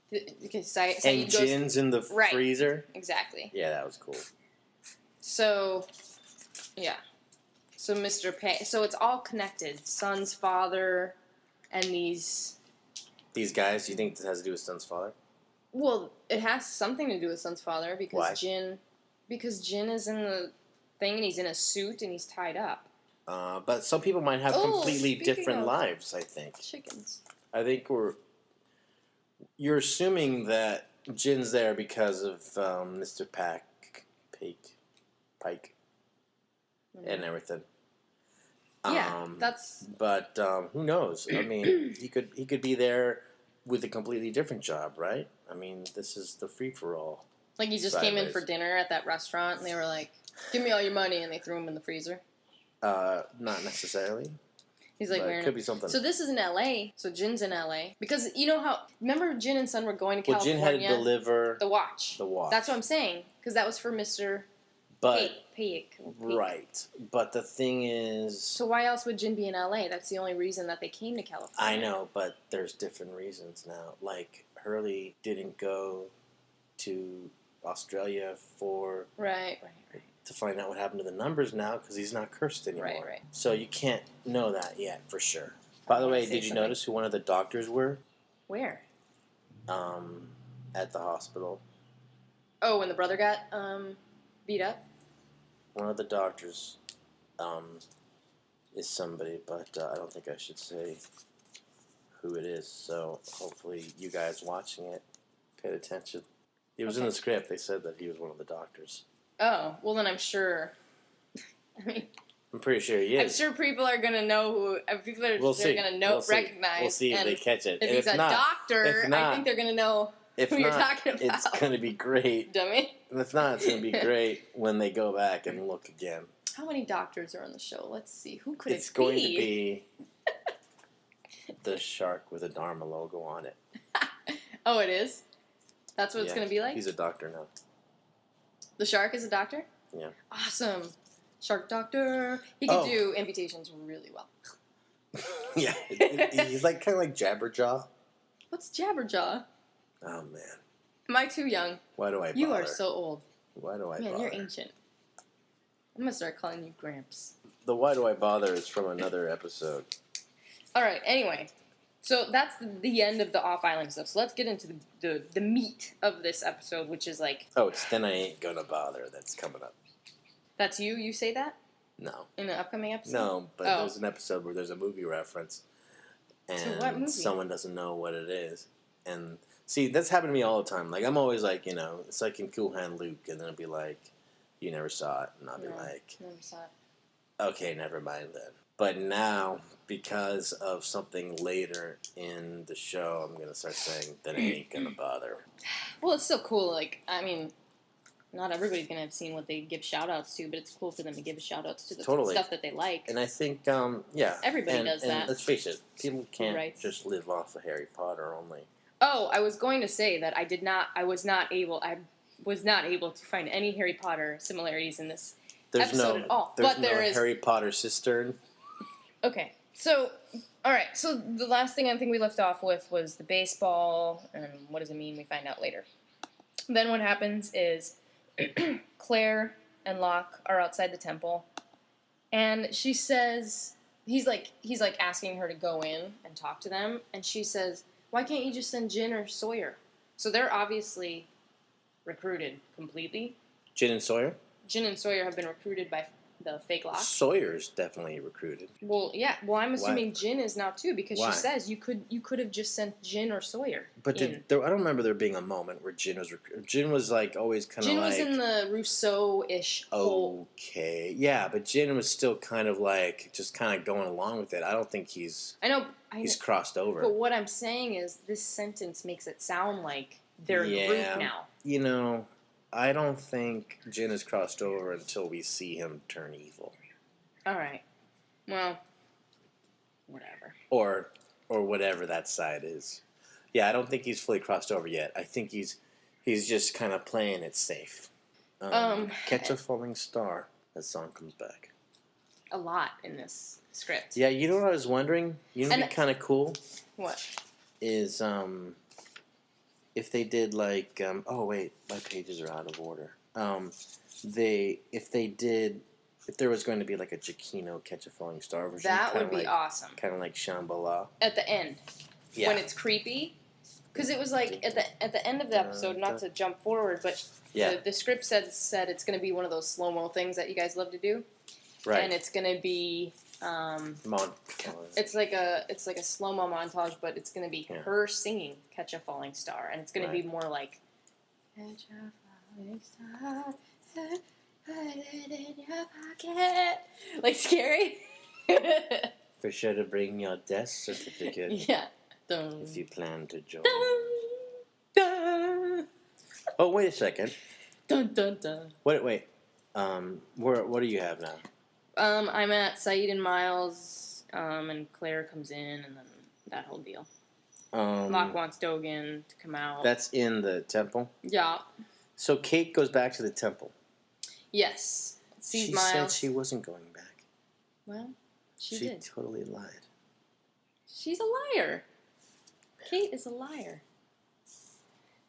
Because And Jin's in the freezer? Exactly. Yeah, that was cool. So, yeah. So Mr. So it's all connected. Son's father and these... These guys, do you think this has to do with Son's father? Well, it has something to do with Son's father because Why? Because Jin is in the thing and he's in a suit and he's tied up. But some people might have completely different of lives, I think. Chickens. I think you're assuming that Jin's there because of Mr. Pike, and everything. Yeah, that's... But who knows? I mean, he could be there with a completely different job, right? I mean, this is the free-for-all. Like, he just came in for dinner at that restaurant, and they were like, give me all your money, and they threw him in the freezer. Not necessarily. He's like, it could be something. So this is in L.A., so Jin's in L.A. Because you know how... Remember Jin and Son were going to California? Jin had to deliver... The watch. That's what I'm saying. Because that was for Mr. Paik. Right. But the thing is... So why else would Jin be in L.A.? That's the only reason that they came to California. I know, but there's different reasons now. Like, Hurley didn't go to Australia for... Right. To find out what happened to the numbers now, because he's not cursed anymore. Right. So you can't know that yet, for sure. By the way, did you notice who one of the doctors were? Where? At the hospital. Oh, when the brother got beat up? One of the doctors is somebody, but I don't think I should say who it is. So hopefully you guys watching it paid attention. It was in the script. They said that he was one of the doctors. Oh, well then I'm sure. I mean, I'm pretty sure he is. I'm sure people are gonna know who. People are going to recognize. We'll see if they catch it. If he's a doctor, I think they're gonna know who you're talking about. It's gonna be great. Dummy. And if not, it's gonna be great when they go back and look again. How many doctors are on the show? Let's see. Who could it be? It's going to be the shark with a Dharma logo on it. Oh, it is? That's what it's gonna be like? He's a doctor now. The shark is a doctor? Yeah. Awesome. Shark doctor. He could do amputations really well. Yeah. He's like kind of like Jabberjaw. What's Jabberjaw? Oh, man. Am I too young? Why do I bother? You are so old. Why do I bother? Man, you're ancient. I'm going to start calling you Gramps. The Why Do I Bother is from another episode. All right, anyway. So that's the end of the off-island stuff. So let's get into the meat of this episode, which is like... Oh, it's Then I Ain't Gonna Bother that's coming up. That's you? You say that? No. In the upcoming episode? No, but there's an episode where there's a movie reference. And to what movie? Someone doesn't know what it is. And, see, that's happened to me all the time. Like, I'm always like, it's like in Cool Hand Luke, and then it'll be like, you never saw it. And I'll be like... Never saw it. Okay, never mind then. But now, because of something later in the show, I'm going to start saying that I ain't going to bother. Well, it's still cool. Like, I mean, not everybody's going to have seen what they give shout-outs to, but it's cool for them to give shout-outs to the stuff that they like. And I think, Everybody does that. And let's face it, people can't just live off of Harry Potter only. Oh, I was going to say that I was not able to find any Harry Potter similarities in this episode at all. There's no Harry Potter cistern. Okay, so, alright, so the last thing I think we left off with was the baseball, and what does it mean? We find out later. Then what happens is Claire and Locke are outside the temple, and she says he's like asking her to go in and talk to them, and she says, "Why can't you just send Jin or Sawyer?" So they're obviously recruited completely. Jin and Sawyer? Jin and Sawyer have been recruited by the fake Locke. Sawyer's definitely recruited. Well, yeah. Well, I'm assuming Why? Jin is now too, because Why? she says you could have just sent Jin or Sawyer. But I don't remember there being a moment where Jin was Jin was like always kind of Jin like was in the Rousseau-ish hole. okay, yeah, but Jin was still kind of like just kind of going along with it. I don't think he's He's crossed over. But what I'm saying is this sentence makes it sound like they're in the group now. You know, I don't think Jin has crossed over until we see him turn evil. All right. Well, whatever. Or whatever that side is. Yeah, I don't think he's fully crossed over yet. I think he's just kind of playing it safe. Catch a Falling Star. That song comes back. A lot in this script. Yeah, you know what I was wondering? You know what'd be kind of cool? What? Is, if they did like, oh wait, my pages are out of order. If there was going to be like a Giacchino Catch a Falling Star version. That would be awesome. Kind of like Shambhala. At the end. Yeah. When it's creepy. Because it was like at the end of the episode, not to jump forward, but the script said it's going to be one of those slow-mo things that you guys love to do. Right. And it's going to be it's like a slow-mo montage, but it's going to be her singing Catch a Falling Star, and it's going to be more like Catch a Falling Star, put it in your pocket. Like scary. For sure to bring your death certificate. Yeah. If you plan to join. Dun, dun. Oh, wait a second. Dun, dun, dun. Wait. What do you have now? I'm at Saeed and Miles, and Claire comes in, and then that whole deal. Locke wants Dogen to come out. That's in the temple? Yeah. So Kate goes back to the temple. Yes. Sees she Miles. said she wasn't going back. Well, she did. She totally lied. She's a liar. Kate is a liar.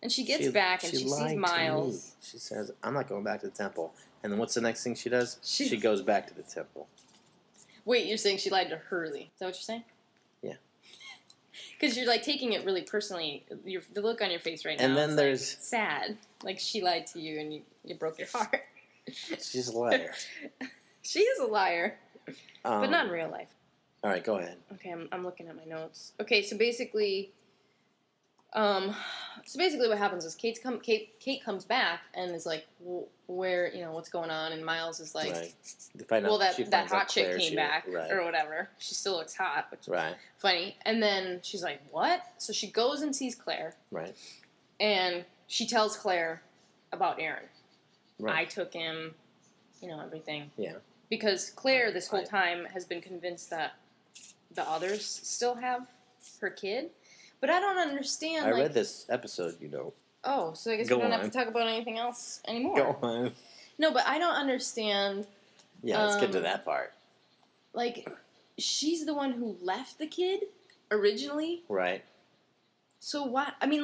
And she gets back and she sees Miles. She says, I'm not going back to the temple. And then what's the next thing she does? She goes back to the temple. Wait, you're saying she lied to Hurley. Is that what you're saying? Yeah. Because you're like taking it really personally. The look on your face right now and then is there's like sad. Like she lied to you and you broke your heart. She's a liar. She is a liar. But not in real life. All right, go ahead. Okay, I'm looking at my notes. Okay, so basically what happens is Kate comes back and is like, where, what's going on? And Miles is like, right. Well, that hot chick came back or whatever. She still looks hot, which is funny. And then she's like, what? So she goes and sees Claire. Right. And she tells Claire about Aaron. Right. I took him, everything. Yeah. Because Claire this whole time has been convinced that the others still have her kid. But I don't understand. I read this episode, Oh, so I guess we don't have to talk about anything else anymore. Go on. No, but I don't understand. Yeah, let's get to that part. Like, she's the one who left the kid originally. Right. So why? To me,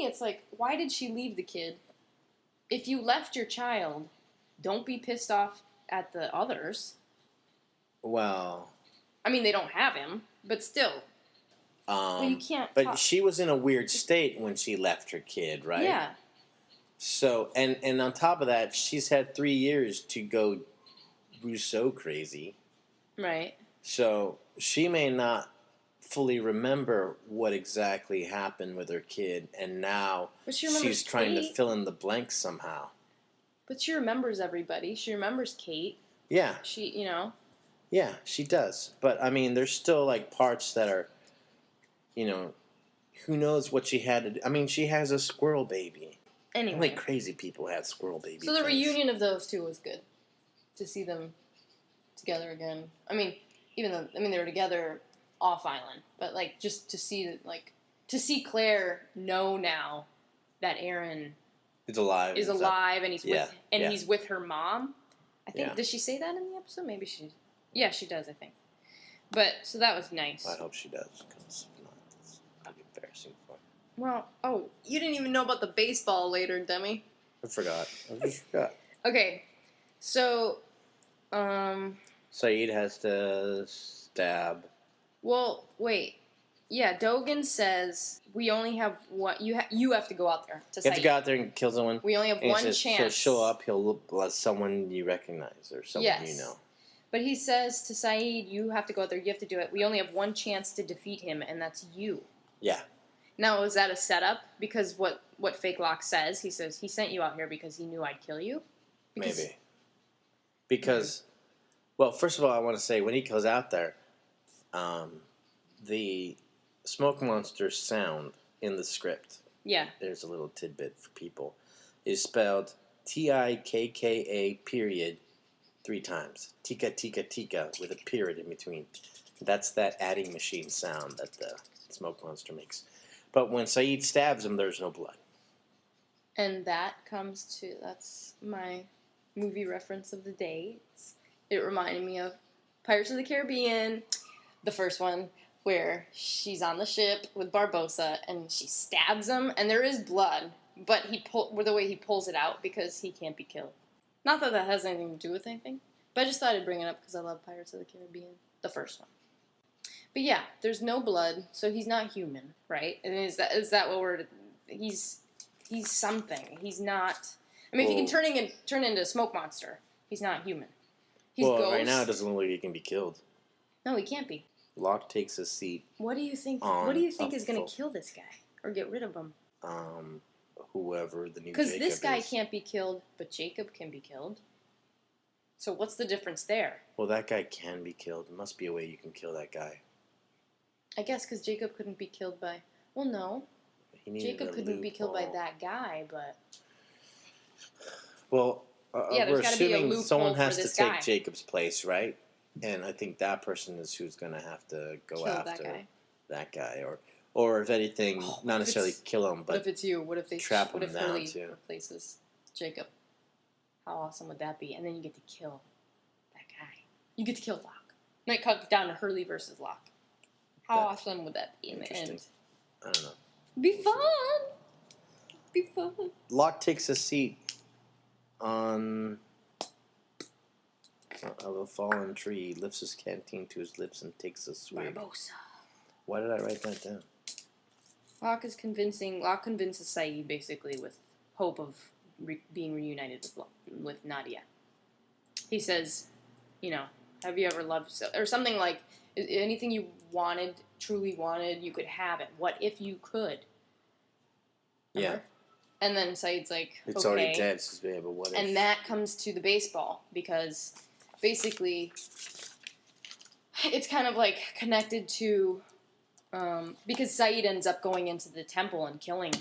it's like, why did she leave the kid? If you left your child, don't be pissed off at the others. Well. I mean, they don't have him, but still. Well, you can't. But she was in a weird state when she left her kid, right? Yeah. So, and on top of that, she's had 3 years to go Rousseau crazy. Right. So, she may not fully remember what exactly happened with her kid, and now she's trying to fill in the blanks somehow. But she remembers everybody. She remembers Kate. Yeah. She, Yeah, she does. But, I mean, there's still, like, parts that are, who knows what she had to do. I mean, she has a squirrel baby. Anyway. Only crazy people have squirrel babies. So the reunion of those two was good. To see them together again. I mean, they were together off island. But, like, just to see, Claire know now that Aaron is alive. And he's with her mom. I think, does she say that in the episode? Maybe she... Yeah, she does, I think. But, so that was nice. I hope she does, because if not, it's embarrassing for her. Well, oh, you didn't even know about the baseball later, Demi. I forgot. I just forgot. Okay, so, Saeed has to stab. well, wait. Yeah, Dogan says we only have one. You have to go out there to You have to Saeed. go out there and kill someone. We only have and one he says chance. He'll show up. He'll look like someone you recognize or someone Yes. you know. But he says to Saeed, you have to go out there. You have to do it. We only have one chance to defeat him, and that's you. Yeah. Now, is that a setup? Because what Fake Lock says, he says he sent you out here because he knew I'd kill you. Maybe. Because, well, first of all, I want to say when he goes out there, the smoke monster sound in the script. Yeah. There's a little tidbit for people. Is spelled Tikka period 3 times. Tika tika tika with a period in between. That's that adding machine sound that the smoke monster makes. But when Saeed stabs him, there's no blood. And that's my movie reference of the day. It reminded me of Pirates of the Caribbean, the first one, where she's on the ship with Barbossa and she stabs him and there is blood, but the way he pulls it out because he can't be killed. Not that that has anything to do with anything, but I just thought I'd bring it up because I love Pirates of the Caribbean, the first one. But yeah, there's no blood, so he's not human, right? And is that what we're? He's something. He's not. I mean, if he can turn into a smoke monster, he's not human. He's ghost. Right now it doesn't look like he can be killed. No, he can't be. Locke takes a seat. What do you think? What do you think is going to kill this guy or get rid of him? Whoever the new Jacob is. Because this guy can't be killed, but Jacob can be killed. So what's the difference there? Well, that guy can be killed. There must be a way you can kill that guy. I guess because Jacob couldn't be killed by. Well, no. Jacob couldn't be killed by that guy, but. Well, we're assuming someone has to take guy. Jacob's place, right? And I think that person is who's going to have to go after that guy, or if anything, not necessarily kill him, but what if it's you? What if they trap him what if down Hurley too. replaces Jacob? How awesome would that be? And then you get to kill that guy. You get to kill Locke. And it comes down to Hurley versus Locke. How awesome would that be in the end? I don't know. Be fun. Be fun. Locke takes a seat on a fallen tree, lifts his canteen to his lips, and takes a swig. Barbossa. Why did I write that down? Locke convinces Saeed basically with hope of being reunited with Nadia. He says, have you ever loved or something like anything you truly wanted, you could have it. What if you could? Remember? Yeah. And then Saeed's like, it's already dead, so yeah, but what if? And that comes to the baseball because basically it's kind of like connected to because Saeed ends up going into the temple and killing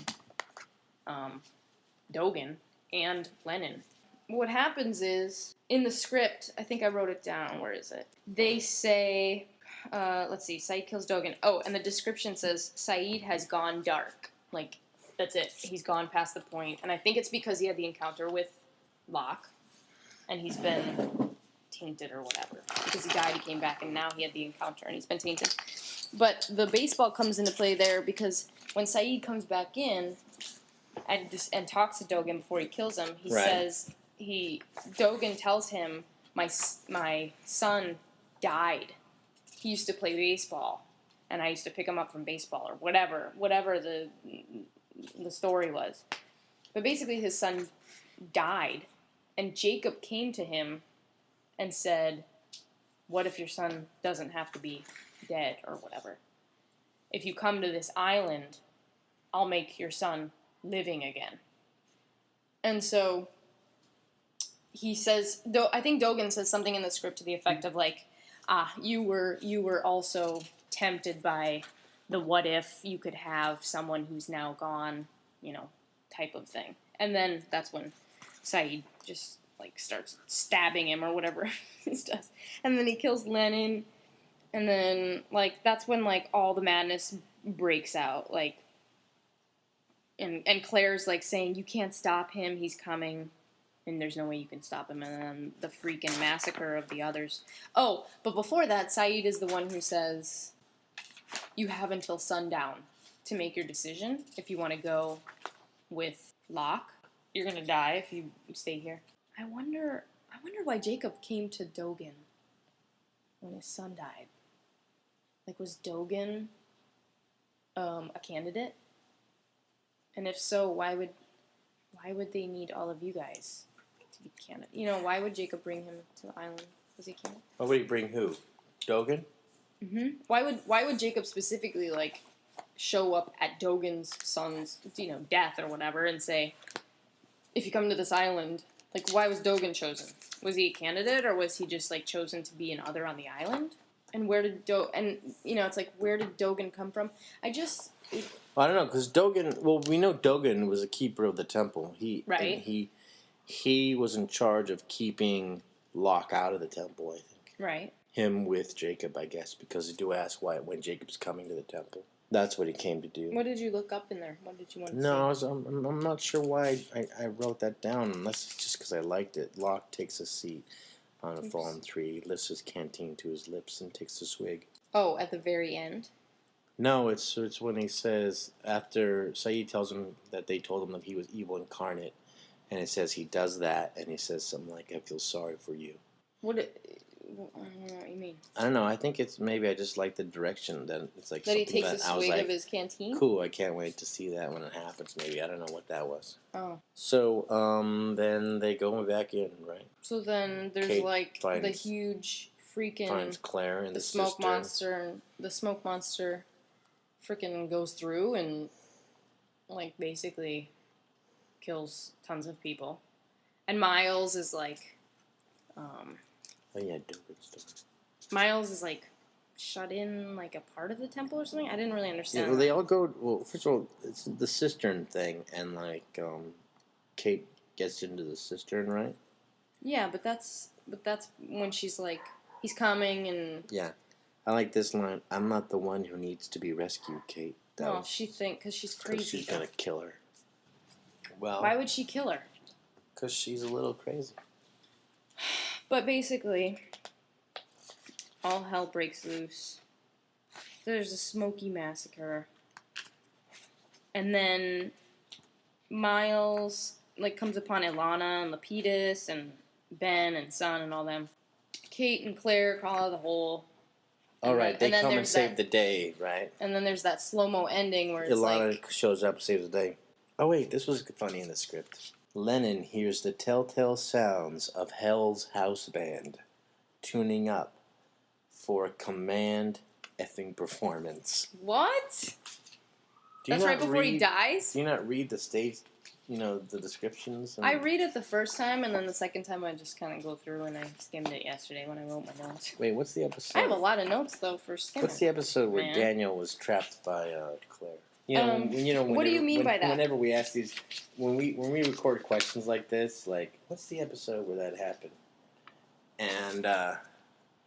Dogan and Lennon. What happens is, in the script, I think I wrote it down, where is it? They say, let's see, Saeed kills Dogan. Oh, and the description says, Saeed has gone dark. Like, that's it. He's gone past the point. And I think it's because he had the encounter with Locke, and he's been tainted or whatever. Because he died, he came back, and now he had the encounter, and he's been tainted. But the baseball comes into play there because when Saeed comes back in and talks to Dogan before he kills him, he says... Dogan tells him, my son died. He used to play baseball, and I used to pick him up from baseball, or whatever the story was. But basically his son died, and Jacob came to him and said, what if your son doesn't have to be dead, or whatever? If you come to this island, I'll make your son living again. And so... he says, I think Dogan says something in the script to the effect of like, you were also tempted by the what if you could have someone who's now gone, type of thing. And then that's when Saeed just like starts stabbing him or whatever he does. And then he kills Lennon. And then like that's when like all the madness breaks out. Like and Claire's like saying, you can't stop him, he's coming. And there's no way you can stop him, and then the freaking massacre of the others. Oh, but before that, Saeed is the one who says, you have until sundown to make your decision if you want to go with Locke. You're gonna die if you stay here. I wonder why Jacob came to Dogen when his son died. Like, was Dogen a candidate? And if so, why would they need all of you guys to be candidate? You know, why would Jacob bring him to the island? Was he candidate? Why would he bring who? Dogen? Mm-hmm. Why would Jacob specifically like show up at Dogen's son's death or whatever and say, if you come to this island, like, why was Dogen chosen? Was he a candidate, or was he just like chosen to be an other on the island? And where did it's like, where did Dogen come from? I don't know, because Dogen. Well, we know Dogen was a keeper of the temple. He was in charge of keeping Locke out of the temple. I think. Right. Him with Jacob, I guess, because they do ask why when Jacob's coming to the temple. That's what he came to do. What did you look up in there? What did you want to say? No, I'm not sure why I wrote that down, unless it's just because I liked it. Locke takes a seat on a fallen tree, lifts his canteen to his lips, and takes a swig. Oh, at the very end? No, it's when he says, after Saeed tells him that they told him that he was evil incarnate, and it says he does that, and he says something like, I feel sorry for you. I don't know what you mean. I don't know. I think it's maybe I just like the direction that it's like that he takes a swig of his canteen. Cool. I can't wait to see that when it happens. Maybe I don't know what that was. Oh. So then they go back in, right? So then there's Kate like the huge freaking finds Claire and the smoke sister. monster, and the smoke monster freaking goes through and like basically kills tons of people, and Miles is like. Oh yeah, Dogen stuff. Miles is like shut in like a part of the temple or something. I didn't really understand. Yeah, well, they all go. Well, first of all, it's the cistern thing, and like Kate gets into the cistern, right? Yeah, but that's when she's like, he's coming, and yeah, I like this line. I'm not the one who needs to be rescued, Kate. She think because she's crazy. Because she's gonna kill her. Well, why would she kill her? Because she's a little crazy. But basically, all hell breaks loose. There's a Smoky massacre. And then Miles like comes upon Ilana and Lapidus and Ben and Son and all them. Kate and Claire crawl out of the hole. All right, they come and save the day, right? And then there's that slow-mo ending where it's Ilana shows up, saves the day. Oh wait, this was funny in the script. Lennon hears the telltale sounds of Hell's house band tuning up for a command effing performance. What? That's right before he dies? Do you not read the stage, the descriptions? I read it the first time, and then the second time I just kind of go through, and I skimmed it yesterday when I wrote my notes. Wait, what's the episode? I have a lot of notes, though, for skimming. What's the episode where Daniel was trapped by Claire? What do you mean by that? Whenever we ask these, when we record questions like this, like, what's the episode where that happened? And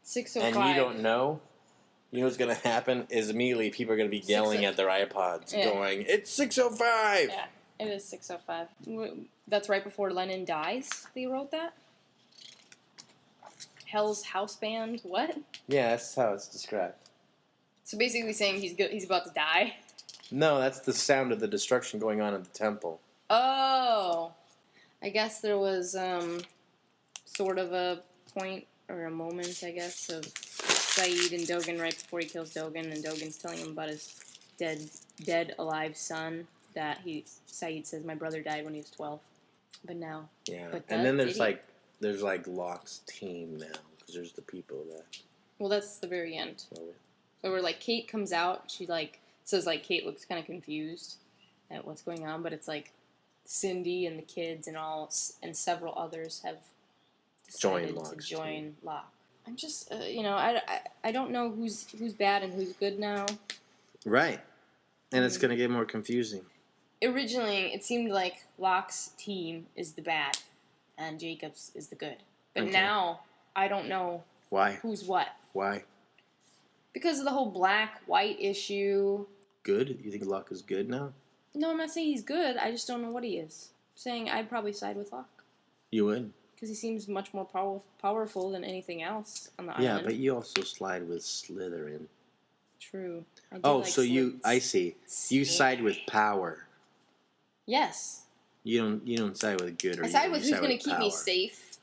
605. And you don't know. You know what's gonna happen is immediately people are gonna be yelling at their iPods, going, "It's 6:05." Yeah, it is 6:05. That's right before Lennon dies. They wrote that. Hell's house band. What? Yeah, that's how it's described. So basically, saying he's about to die. No, that's the sound of the destruction going on at the temple. Oh, I guess there was sort of a point or a moment, I guess, of Saeed and Dogen right before he kills Dogen, and Dogen's telling him about his dead alive son. That Saeed says, "My brother died when he was 12, but now." Yeah, but and then there's Locke's team now because there's the people that. Well, that's the very end. So where like Kate comes out, she like says like Kate looks kind of confused at what's going on, but it's like Cindy and the kids and several others have decided to join Locke. I'm just I don't know who's bad and who's good now. Right, and it's gonna get more confusing. Originally, it seemed like Locke's team is the bad, and Jacob's is the good. But now I don't know why who's what. Why? Because of the whole black-white issue. Good? You think Locke is good now? No, I'm not saying he's good. I just don't know what he is. I'm saying I'd probably side with Locke. You would? Because he seems much more powerful than anything else on the island. Yeah, but you also slide with Slytherin. True. I do Oh, like so slids. I see. You side with power. Yes. You don't side with good or I evil. side with You who's going to keep me power. safe.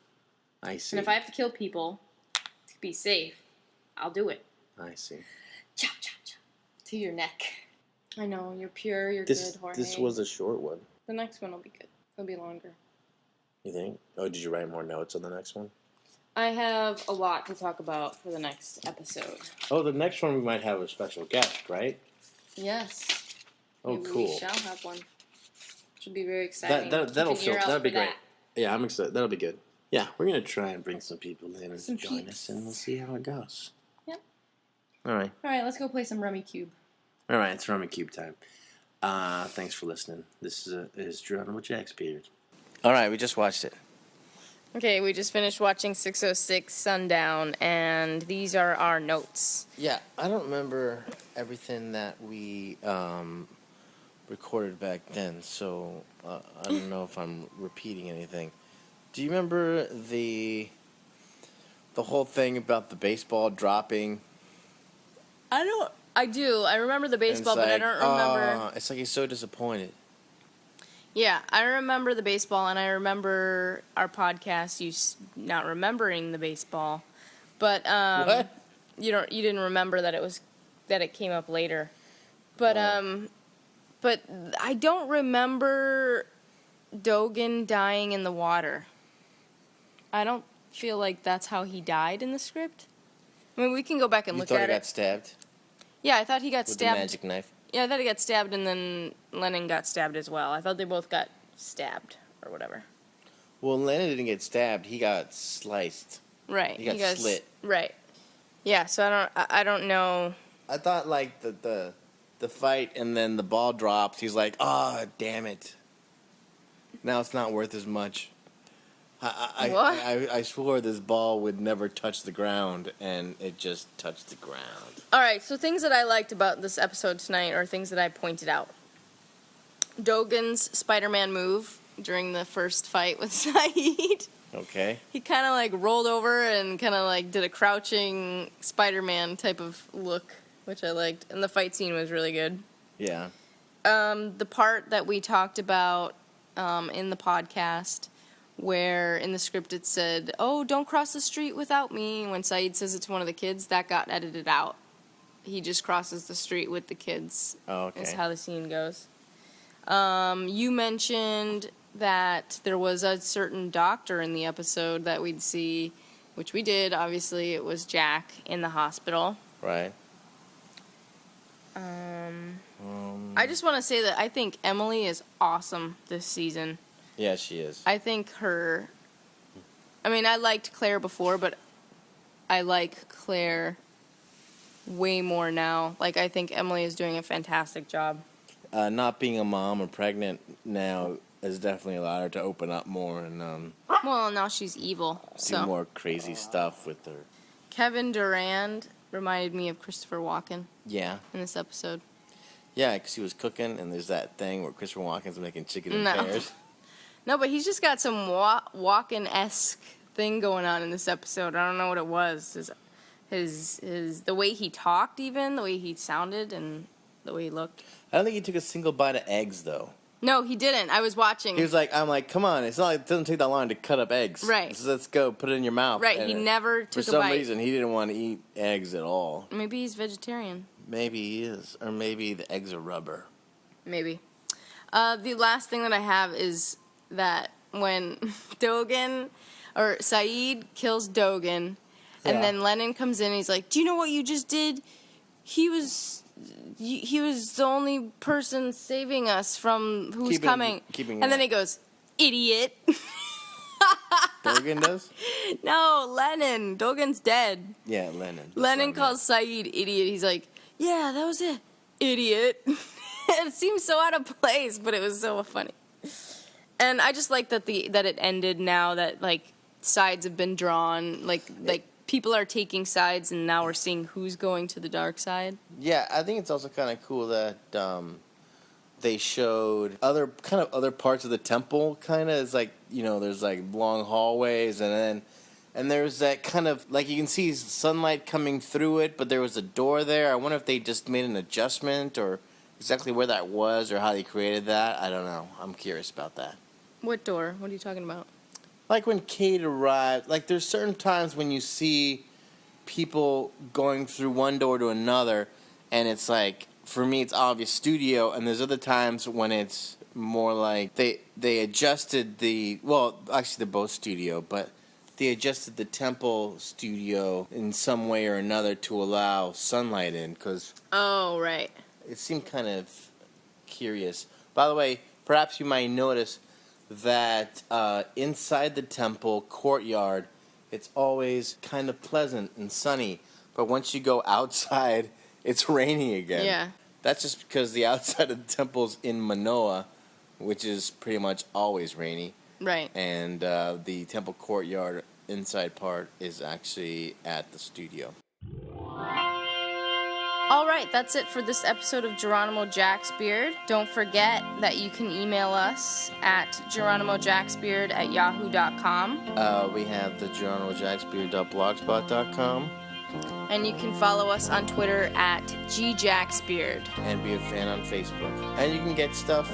I see. And if I have to kill people to be safe, I'll do it. I see. Chop, chop, chop. To your neck. I know, you're pure, you're This good, Jorge. this was a short one. The next one will be good. It'll be longer. You think? Oh, did you write more notes on the next one? I have a lot to talk about for the next episode. Oh, the next one we might have a special guest, right? Yes. Oh, Maybe cool. we shall have one. Should be very exciting. That'll be great. That. Yeah, I'm excited. That'll be good. Yeah, we're gonna try and bring some people in and Some join peeps. us, and we'll see how it goes. Yep. All right. All right, let's go play some Rummy Cube. All right, it's Rummy Cube time. Thanks for listening. This is Geronimo Jack's Beard. All right, we just watched it. Okay, we just finished watching 606 Sundown, and these are our notes. Yeah, I don't remember everything that we recorded back then, so I don't know if I'm repeating anything. Do you remember the whole thing about the baseball dropping? I do. I remember the baseball, but I don't remember. It's like he's so disappointed. Yeah, I remember the baseball, and I remember our podcast. You not remembering the baseball, but What? You didn't remember that it came up later, but I don't remember Dogen dying in the water. I don't feel like that's how he died in the script. I mean, we can go back and look at it. You thought he got stabbed? Yeah, I thought he got with stabbed. the magic knife? Yeah, I thought he got stabbed, and then Lennon got stabbed as well. I thought they both got stabbed, or whatever. Well, Lennon didn't get stabbed. He got sliced. Right. He got slit. Right. Yeah, so I don't know. I thought, like, the fight and then the ball drops. He's like, damn it. Now it's not worth as much. I swore this ball would never touch the ground, and it just touched the ground. All right, so things that I liked about this episode tonight are things that I pointed out. Dogen's Spider-Man move during the first fight with Saeed. Okay. He kind of like rolled over and kind of like did a crouching Spider-Man type of look, which I liked. And the fight scene was really good. Yeah. The part that we talked about in the podcast where in the script it said, "Oh, don't cross the street without me." When Saeed says it to one of the kids, that got edited out. He just crosses the street with the kids. Oh, okay. Is how the scene goes. You mentioned that there was a certain doctor in the episode that we'd see, which we did. Obviously, it was Jack in the hospital. Right. I just want to say that I think Emily is awesome this season. Yeah, she is. I think her... I mean, I liked Claire before, but I like Claire way more now. Like, I think Emily is doing a fantastic job. Not being a mom or pregnant now has definitely allowed her to open up more and Well, now she's evil, so... do more crazy stuff with her. Kevin Durand reminded me of Christopher Walken Yeah. in this episode. Yeah, because he was cooking, and there's that thing where Christopher Walken's making chicken and No. pears. No, but he's just got some Walken-esque thing going on in this episode. I don't know what it was. His the way he talked, even the way he sounded, and the way he looked. I don't think he took a single bite of eggs, though. No, he didn't. I was watching. He was like, I'm like, come on, it's not like it doesn't take that long to cut up eggs. Right. So let's go, put it in your mouth. Right, And he never for took a some bite. reason, he didn't want to eat eggs at all. Maybe he's vegetarian. Maybe he is. Or maybe the eggs are rubber. Maybe. The last thing that I have is that when Dogen, or Saeed kills Dogen, and then Lennon comes in and he's like, "Do you know what you just did? He was the only person saving us from who's coming." And then he goes, "Idiot." Dogen does? No, Lennon. Dogen's dead. Yeah, Lennon. Lennon calls Saeed idiot. He's like, "Yeah, that was it. Idiot." It seems so out of place, but it was so funny. And I just like that it ended now that like sides have been drawn, like people are taking sides, and now we're seeing who's going to the dark side. Yeah, I think it's also kind of cool that they showed other parts of the temple. Kind of, it's like, you know, there's like long hallways, and and there's that kind of, like, you can see sunlight coming through it, but there was a door there. I wonder if they just made an adjustment, or exactly where that was, or how they created that. I don't know. I'm curious about that. What door? What are you talking about? Like when Kate arrived, like there's certain times when you see people going through one door to another, and it's like, for me, it's obvious studio, and there's other times when it's more like they adjusted the, well, actually they're both studio, but they adjusted the temple studio in some way or another to allow sunlight in, because Oh, right. it seemed kind of curious. By the way, perhaps you might notice that inside the temple courtyard, it's always kind of pleasant and sunny, but once you go outside, it's raining again. Yeah. That's just because the outside of the temple's in Manoa, which is pretty much always rainy. Right. And the temple courtyard inside part is actually at the studio. All right, that's it for this episode of Geronimo Jack's Beard. Don't forget that you can email us at geronimojacksbeard@yahoo.com. We have the geronimojacksbeard.blogspot.com. And you can follow us on Twitter at gjacksbeard. And be a fan on Facebook. And you can get stuff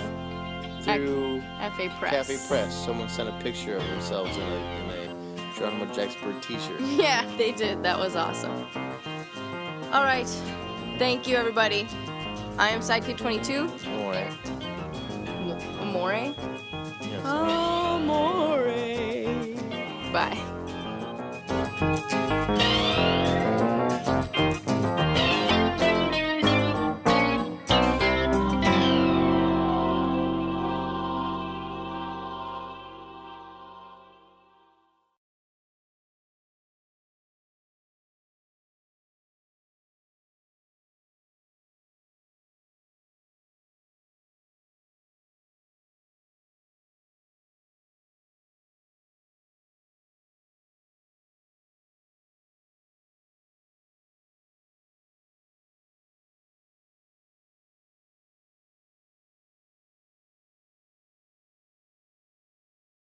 through FA Press. Cafe Press. Someone sent a picture of themselves in a Geronimo Jack's Beard t-shirt. Yeah, they did. That was awesome. All right. Thank you, everybody. I am Sidekick22. Alright. Amore? Yes. Amore. Bye.